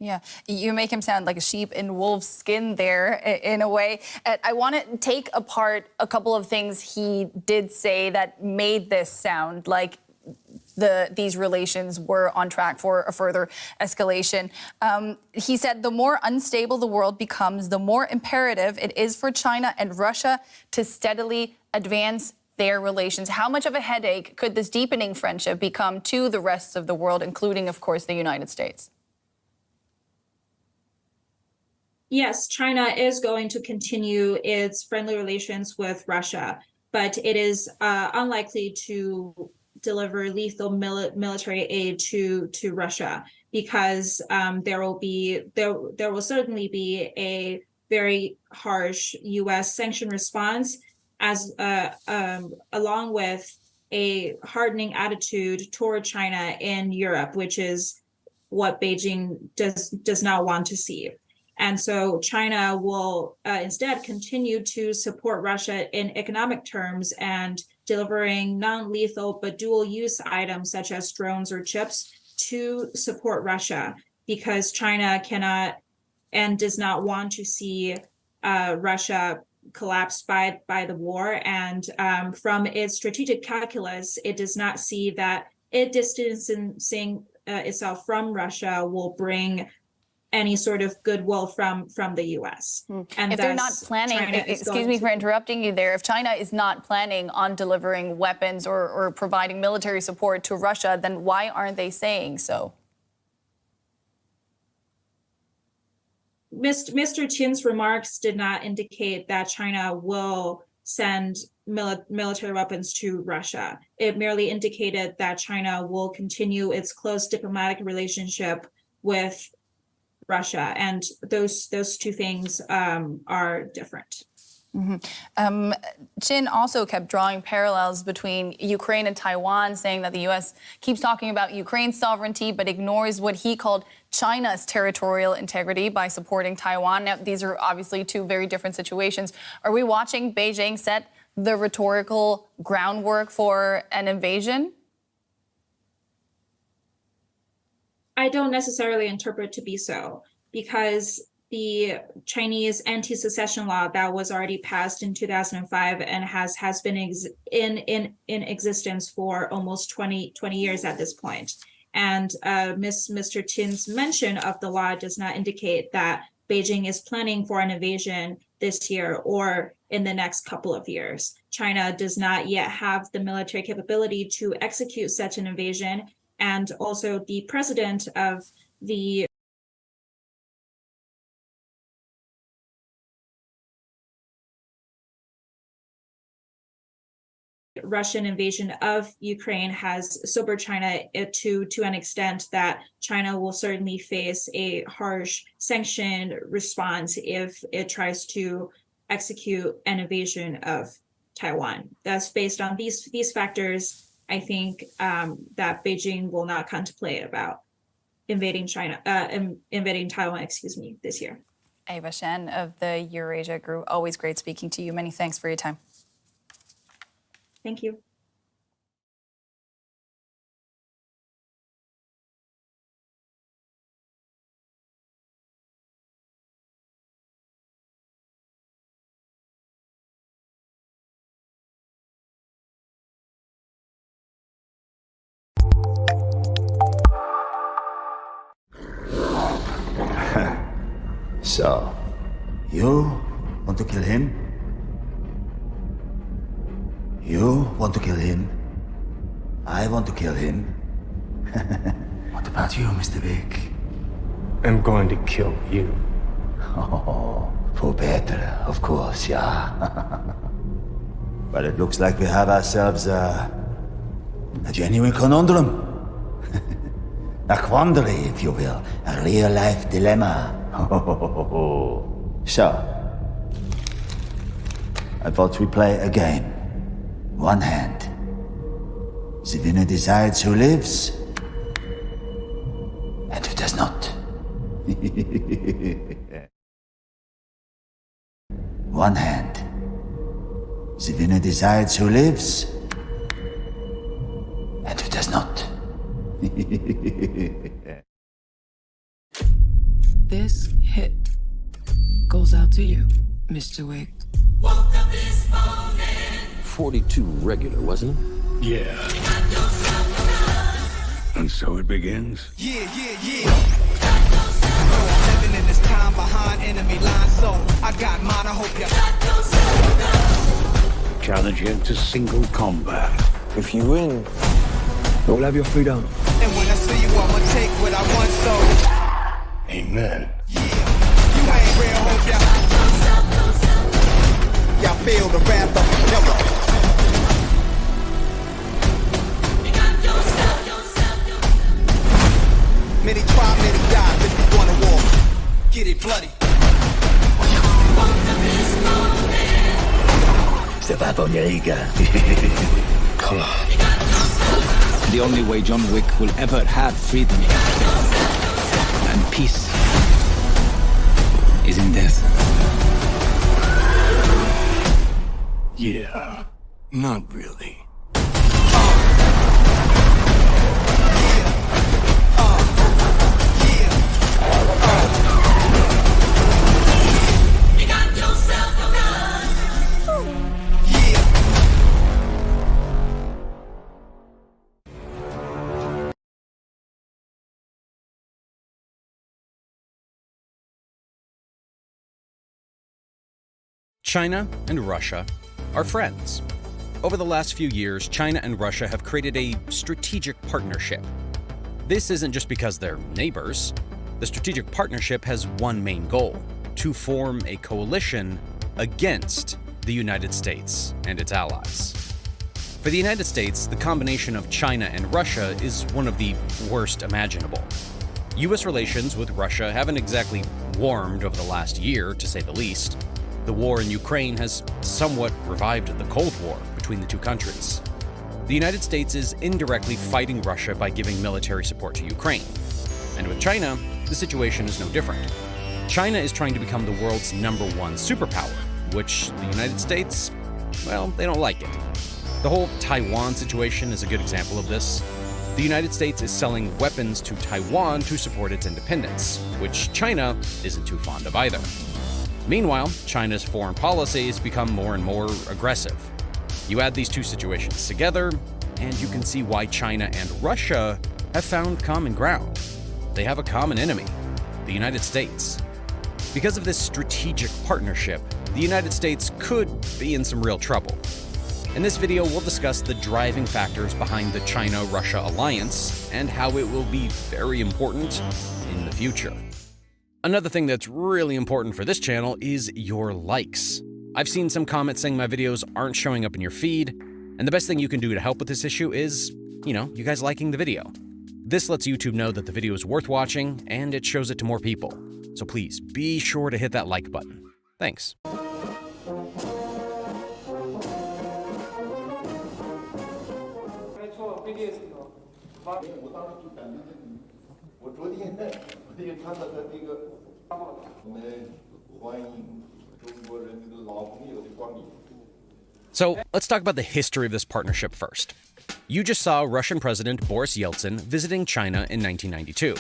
Yeah, you make him sound like a sheep in wolf's skin there, in a way. I want to take apart a couple of things he did say that made this sound like these relations were on track for a further escalation. He said, the more unstable the world becomes, the more imperative it is for China and Russia to steadily advance their relations. How much of a headache could this deepening friendship become to the rest of the world, including, of course, the United States? Yes, China is going to continue its friendly relations with Russia, but it is unlikely to deliver lethal military aid to Russia because there will certainly be a very harsh U.S. sanction response, as along with a hardening attitude toward China in Europe, which is what Beijing does not want to see. And so China will instead continue to support Russia in economic terms and delivering non-lethal but dual-use items such as drones or chips to support Russia, because China cannot and does not want to see Russia collapse by the war. And from its strategic calculus, it does not see that it distancing itself from Russia will bring any sort of goodwill from the U.S. And if they're not planning, excuse me for interrupting you there, if China is not planning on delivering weapons or providing military support to Russia, then why aren't they saying so? Mr. Chin's remarks did not indicate that China will send military weapons to Russia. It merely indicated that China will continue its close diplomatic relationship with Russia, and those two things are different. Chin also kept drawing parallels between Ukraine and Taiwan, saying that the U.S. keeps talking about Ukraine's sovereignty but ignores what he called China's territorial integrity by supporting Taiwan. Now, these are obviously two very different situations. Are we watching Beijing set the rhetorical groundwork for an invasion? I don't necessarily interpret to be so, because the Chinese anti-secession law that was already passed in 2005 and has been in existence for almost 20 years at this point. And Mr. Chin's mention of the law does not indicate that Beijing is planning for an invasion this year or in the next couple of years. China does not yet have the military capability to execute such an invasion. And also the president of the Russian invasion of Ukraine has sobered China to an extent that China will certainly face a harsh sanctioned response if it tries to execute an invasion of Taiwan. That's based on these factors. I think that Beijing will not contemplate about invading Taiwan, this year. Ava Shen of the Eurasia Group. Always great speaking to you. Many thanks for your time. Thank you. So, you want to kill him? You want to kill him? I want to kill him. What about you, Mr. Big? I'm going to kill you. Oh, for better, of course, yeah. But it looks like we have ourselves a genuine conundrum. A quandary, if you will. A real-life dilemma. So, I thought we play a game. One hand. The winner decides who lives and who does not. One hand. The winner decides who lives and who does not. This hit goes out to you, Mr. Wick. 42 regular, wasn't it? Yeah. And so it begins. Yeah. Living in this time behind enemy lines, so I got mine, I hope you Challenge him to single combat. If you win, you'll have your freedom. And when I see you, I'ma take what I want, so Amen. you ain't real, hope y'all feel the wrath of the devil. Many try, many die, if you wanna war, get it bloody. Step up on your ego. Come on. The only way John Wick will ever have freedom and peace is in death. Yeah. Not really. China and Russia are friends. Over the last few years, China and Russia have created a strategic partnership. This isn't just because they're neighbors. The strategic partnership has one main goal: to form a coalition against the United States and its allies. For the United States, the combination of China and Russia is one of the worst imaginable. U.S. relations with Russia haven't exactly warmed over the last year, to say the least. The war in Ukraine has somewhat revived the Cold War between the two countries. The United States is indirectly fighting Russia by giving military support to Ukraine. And with China, the situation is no different. China is trying to become the world's #1 superpower, which the United States, well, they don't like it. The whole Taiwan situation is a good example of this. The United States is selling weapons to Taiwan to support its independence, which China isn't too fond of either. Meanwhile, China's foreign policy has become more and more aggressive. You add these two situations together, and you can see why China and Russia have found common ground. They have a common enemy, the United States. Because of this strategic partnership, the United States could be in some real trouble. In this video, we'll discuss the driving factors behind the China-Russia alliance and how it will be very important in the future. Another thing that's really important for this channel is your likes. I've seen some comments saying my videos aren't showing up in your feed, and the best thing you can do to help with this issue is, you guys liking the video. This lets YouTube know that the video is worth watching, and it shows it to more people. So please, be sure to hit that like button. Thanks. So let's talk about the history of this partnership first. You just saw Russian President Boris Yeltsin visiting China in 1992.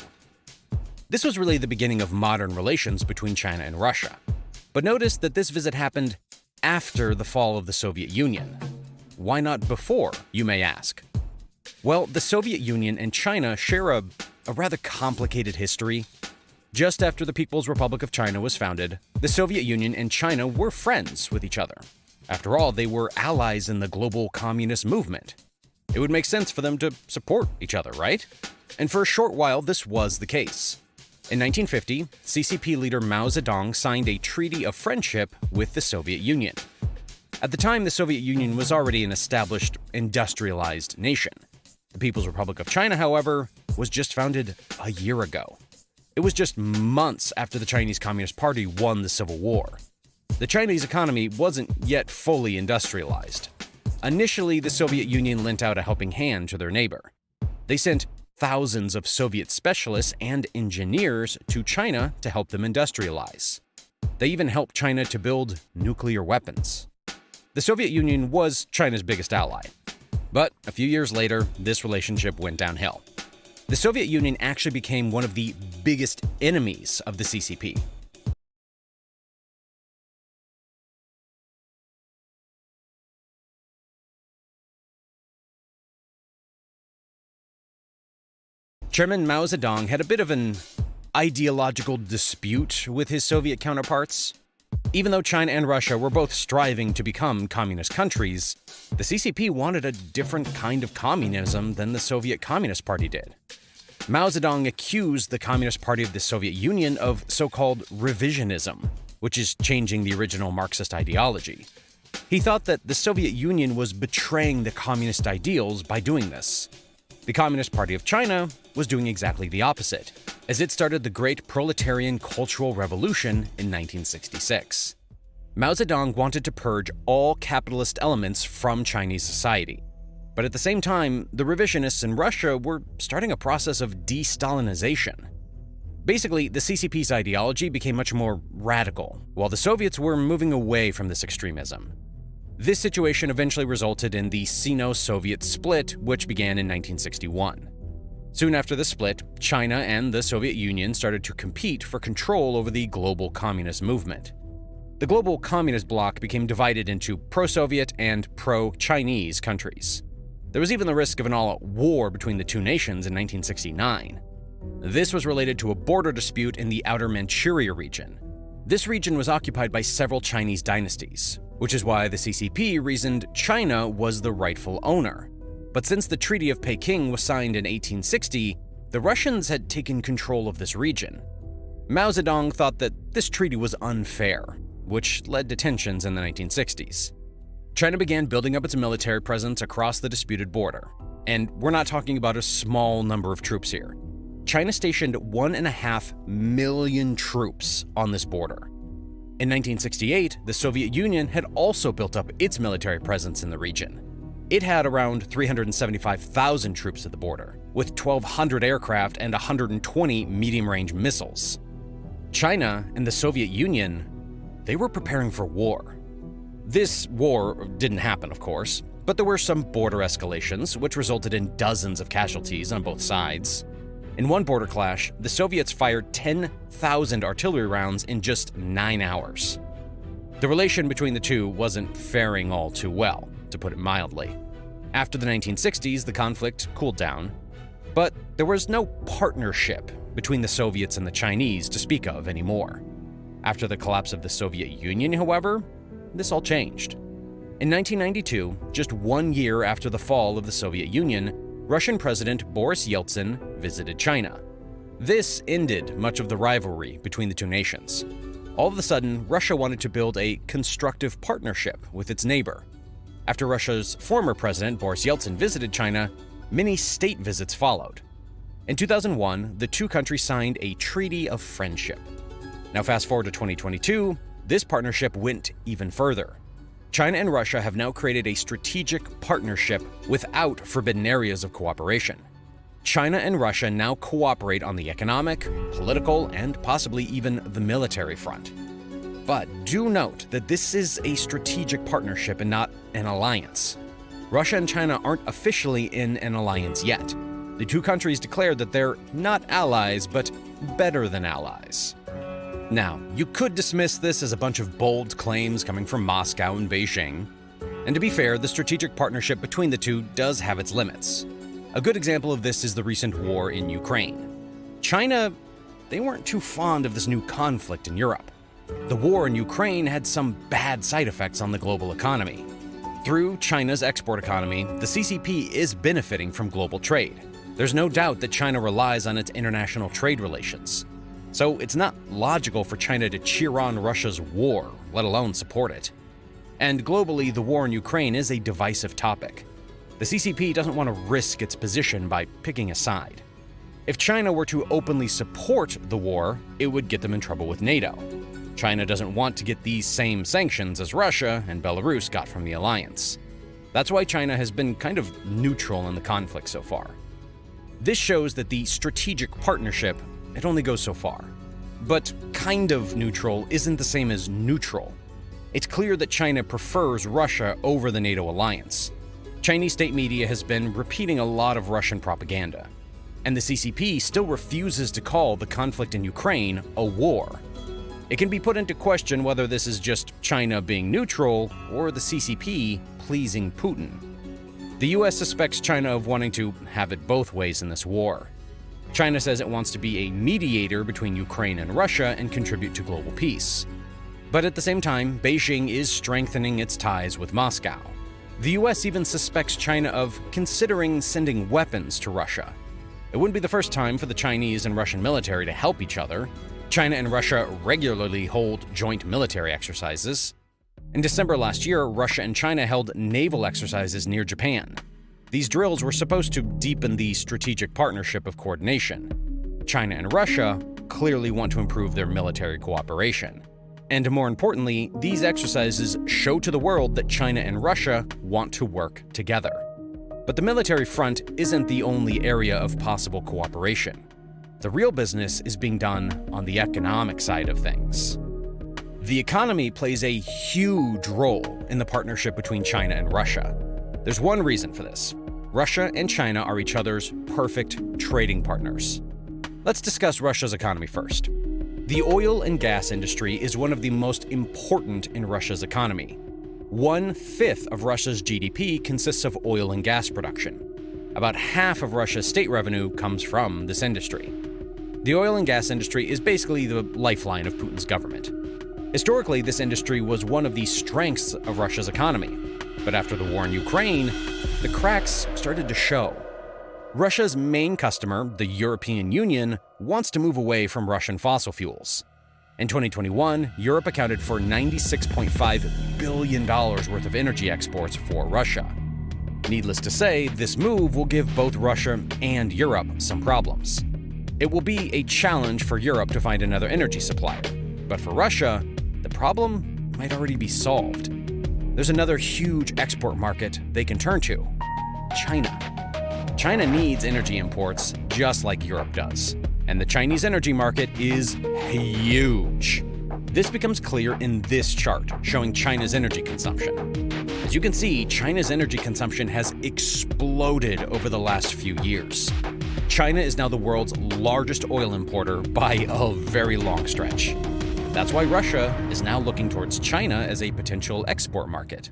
This was really the beginning of modern relations between China and Russia. But notice that this visit happened after the fall of the Soviet Union. Why not before, you may ask? Well, the Soviet Union and China share a rather complicated history. Just after the People's Republic of China was founded, the Soviet Union and China were friends with each other. After all, they were allies in the global communist movement. It would make sense for them to support each other, right? And for a short while, this was the case. In 1950, CCP leader Mao Zedong signed a treaty of friendship with the Soviet Union. At the time, the Soviet Union was already an established, industrialized nation. The People's Republic of China, however, was just founded a year ago. It was just months after the Chinese Communist Party won the Civil War. The Chinese economy wasn't yet fully industrialized. Initially, the Soviet Union lent out a helping hand to their neighbor. They sent thousands of Soviet specialists and engineers to China to help them industrialize. They even helped China to build nuclear weapons. The Soviet Union was China's biggest ally. But a few years later, this relationship went downhill. The Soviet Union actually became one of the biggest enemies of the CCP. Chairman Mao Zedong had a bit of an ideological dispute with his Soviet counterparts. Even though China and Russia were both striving to become communist countries, the CCP wanted a different kind of communism than the Soviet Communist Party did. Mao Zedong accused the Communist Party of the Soviet Union of so-called revisionism, which is changing the original Marxist ideology. He thought that the Soviet Union was betraying the communist ideals by doing this. The Communist Party of China was doing exactly the opposite, as it started the Great Proletarian Cultural Revolution in 1966. Mao Zedong wanted to purge all capitalist elements from Chinese society. But at the same time, the revisionists in Russia were starting a process of de-Stalinization. Basically, the CCP's ideology became much more radical, while the Soviets were moving away from this extremism. This situation eventually resulted in the Sino-Soviet split, which began in 1961. Soon after the split, China and the Soviet Union started to compete for control over the global communist movement. The global communist bloc became divided into pro-Soviet and pro-Chinese countries. There was even the risk of an all-out war between the two nations in 1969. This was related to a border dispute in the outer Manchuria region. This region was occupied by several Chinese dynasties, which is why the CCP reasoned China was the rightful owner. But since the Treaty of Peking was signed in 1860, the Russians had taken control of this region. Mao Zedong thought that this treaty was unfair, which led to tensions in the 1960s. China began building up its military presence across the disputed border. And we're not talking about a small number of troops here. China stationed 1.5 million troops on this border. In 1968, the Soviet Union had also built up its military presence in the region. It had around 375,000 troops at the border, with 1,200 aircraft and 120 medium-range missiles. China and the Soviet Union, they were preparing for war. This war didn't happen, of course, but there were some border escalations, which resulted in dozens of casualties on both sides. In one border clash, the Soviets fired 10,000 artillery rounds in just 9 hours. The relation between the two wasn't faring all too well, to put it mildly. After the 1960s, the conflict cooled down, but there was no partnership between the Soviets and the Chinese to speak of anymore. After the collapse of the Soviet Union, however, this all changed. In 1992, just 1 year after the fall of the Soviet Union, Russian President Boris Yeltsin visited China. This ended much of the rivalry between the two nations. All of a sudden, Russia wanted to build a constructive partnership with its neighbor. After Russia's former president Boris Yeltsin visited China, many state visits followed. In 2001, the two countries signed a treaty of friendship. Now fast forward to 2022, this partnership went even further. China and Russia have now created a strategic partnership without forbidden areas of cooperation. China and Russia now cooperate on the economic, political, and possibly even the military front. But do note that this is a strategic partnership and not an alliance. Russia and China aren't officially in an alliance yet. The two countries declared that they're not allies, but better than allies. Now, you could dismiss this as a bunch of bold claims coming from Moscow and Beijing. And to be fair, the strategic partnership between the two does have its limits. A good example of this is the recent war in Ukraine. China, they weren't too fond of this new conflict in Europe. The war in Ukraine had some bad side effects on the global economy. Through China's export economy, the CCP is benefiting from global trade. There's no doubt that China relies on its international trade relations. So it's not logical for China to cheer on Russia's war, let alone support it. And globally, the war in Ukraine is a divisive topic. The CCP doesn't want to risk its position by picking a side. If China were to openly support the war, it would get them in trouble with NATO. China doesn't want to get these same sanctions as Russia and Belarus got from the alliance. That's why China has been kind of neutral in the conflict so far. This shows that the strategic partnership, it only goes so far. But kind of neutral isn't the same as neutral. It's clear that China prefers Russia over the NATO alliance. Chinese state media has been repeating a lot of Russian propaganda. And the CCP still refuses to call the conflict in Ukraine a war. It can be put into question whether this is just China being neutral or the CCP pleasing Putin. The US suspects China of wanting to have it both ways in this war. China says it wants to be a mediator between Ukraine and Russia and contribute to global peace. But at the same time, Beijing is strengthening its ties with Moscow. The US even suspects China of considering sending weapons to Russia. It wouldn't be the first time for the Chinese and Russian military to help each other. China and Russia regularly hold joint military exercises. In December last year, Russia and China held naval exercises near Japan. These drills were supposed to deepen the strategic partnership of coordination. China and Russia clearly want to improve their military cooperation. And more importantly, these exercises show to the world that China and Russia want to work together. But the military front isn't the only area of possible cooperation. The real business is being done on the economic side of things. The economy plays a huge role in the partnership between China and Russia. There's one reason for this. Russia and China are each other's perfect trading partners. Let's discuss Russia's economy first. The oil and gas industry is one of the most important in Russia's economy. 1/5 of Russia's GDP consists of oil and gas production. About half of Russia's state revenue comes from this industry. The oil and gas industry is basically the lifeline of Putin's government. Historically, this industry was one of the strengths of Russia's economy. But after the war in Ukraine, the cracks started to show. Russia's main customer, the European Union, wants to move away from Russian fossil fuels. In 2021, Europe accounted for $96.5 billion worth of energy exports for Russia. Needless to say, this move will give both Russia and Europe some problems. It will be a challenge for Europe to find another energy supplier. But for Russia, the problem might already be solved. There's another huge export market they can turn to: China. China needs energy imports just like Europe does, and the Chinese energy market is huge. This becomes clear in this chart, showing China's energy consumption. As you can see, China's energy consumption has exploded over the last few years. China is now the world's largest oil importer by a very long stretch. That's why Russia is now looking towards China as a potential export market.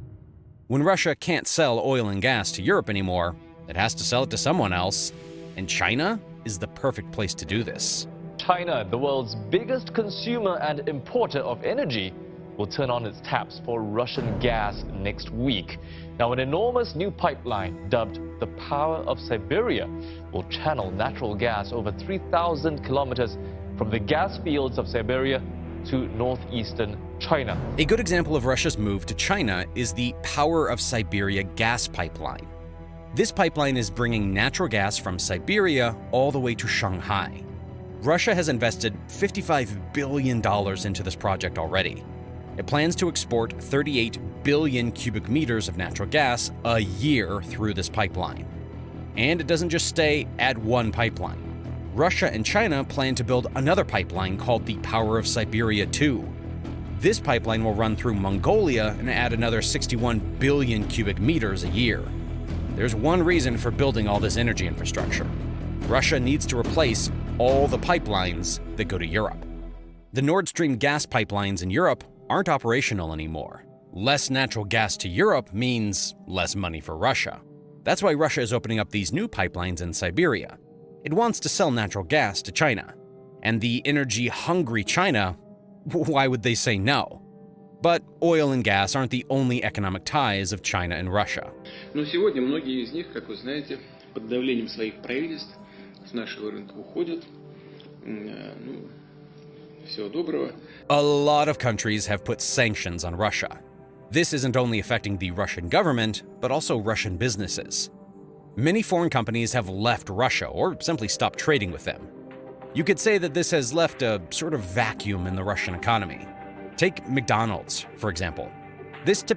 When Russia can't sell oil and gas to Europe anymore, it has to sell it to someone else, and China is the perfect place to do this. China, the world's biggest consumer and importer of energy, will turn on its taps for Russian gas next week. Now, an enormous new pipeline dubbed the Power of Siberia will channel natural gas over 3,000 kilometers from the gas fields of Siberia to northeastern China. A good example of Russia's move to China is the Power of Siberia gas pipeline. This pipeline is bringing natural gas from Siberia all the way to Shanghai. Russia has invested $55 billion into this project already. It plans to export 38 billion cubic meters of natural gas a year through this pipeline. And it doesn't just stay at one pipeline. Russia and China plan to build another pipeline called the Power of Siberia 2. This pipeline will run through Mongolia and add another 61 billion cubic meters a year. There's one reason for building all this energy infrastructure. Russia needs to replace all the pipelines that go to Europe. The Nord Stream gas pipelines in Europe aren't operational anymore. Less natural gas to Europe means less money for Russia. That's why Russia is opening up these new pipelines in Siberia. It wants to sell natural gas to China. And the energy-hungry China, why would they say no? But oil and gas aren't the only economic ties of China and Russia. Но сегодня многие из них, как вы знаете, под давлением своих правительств с нашего рынка уходят. Всего доброго. A lot of countries have put sanctions on Russia. This isn't only affecting the Russian government, but also Russian businesses. Many foreign companies have left Russia or simply stopped trading with them. You could say that this has left a sort of vacuum in the Russian economy. Take McDonald's, for example. This typically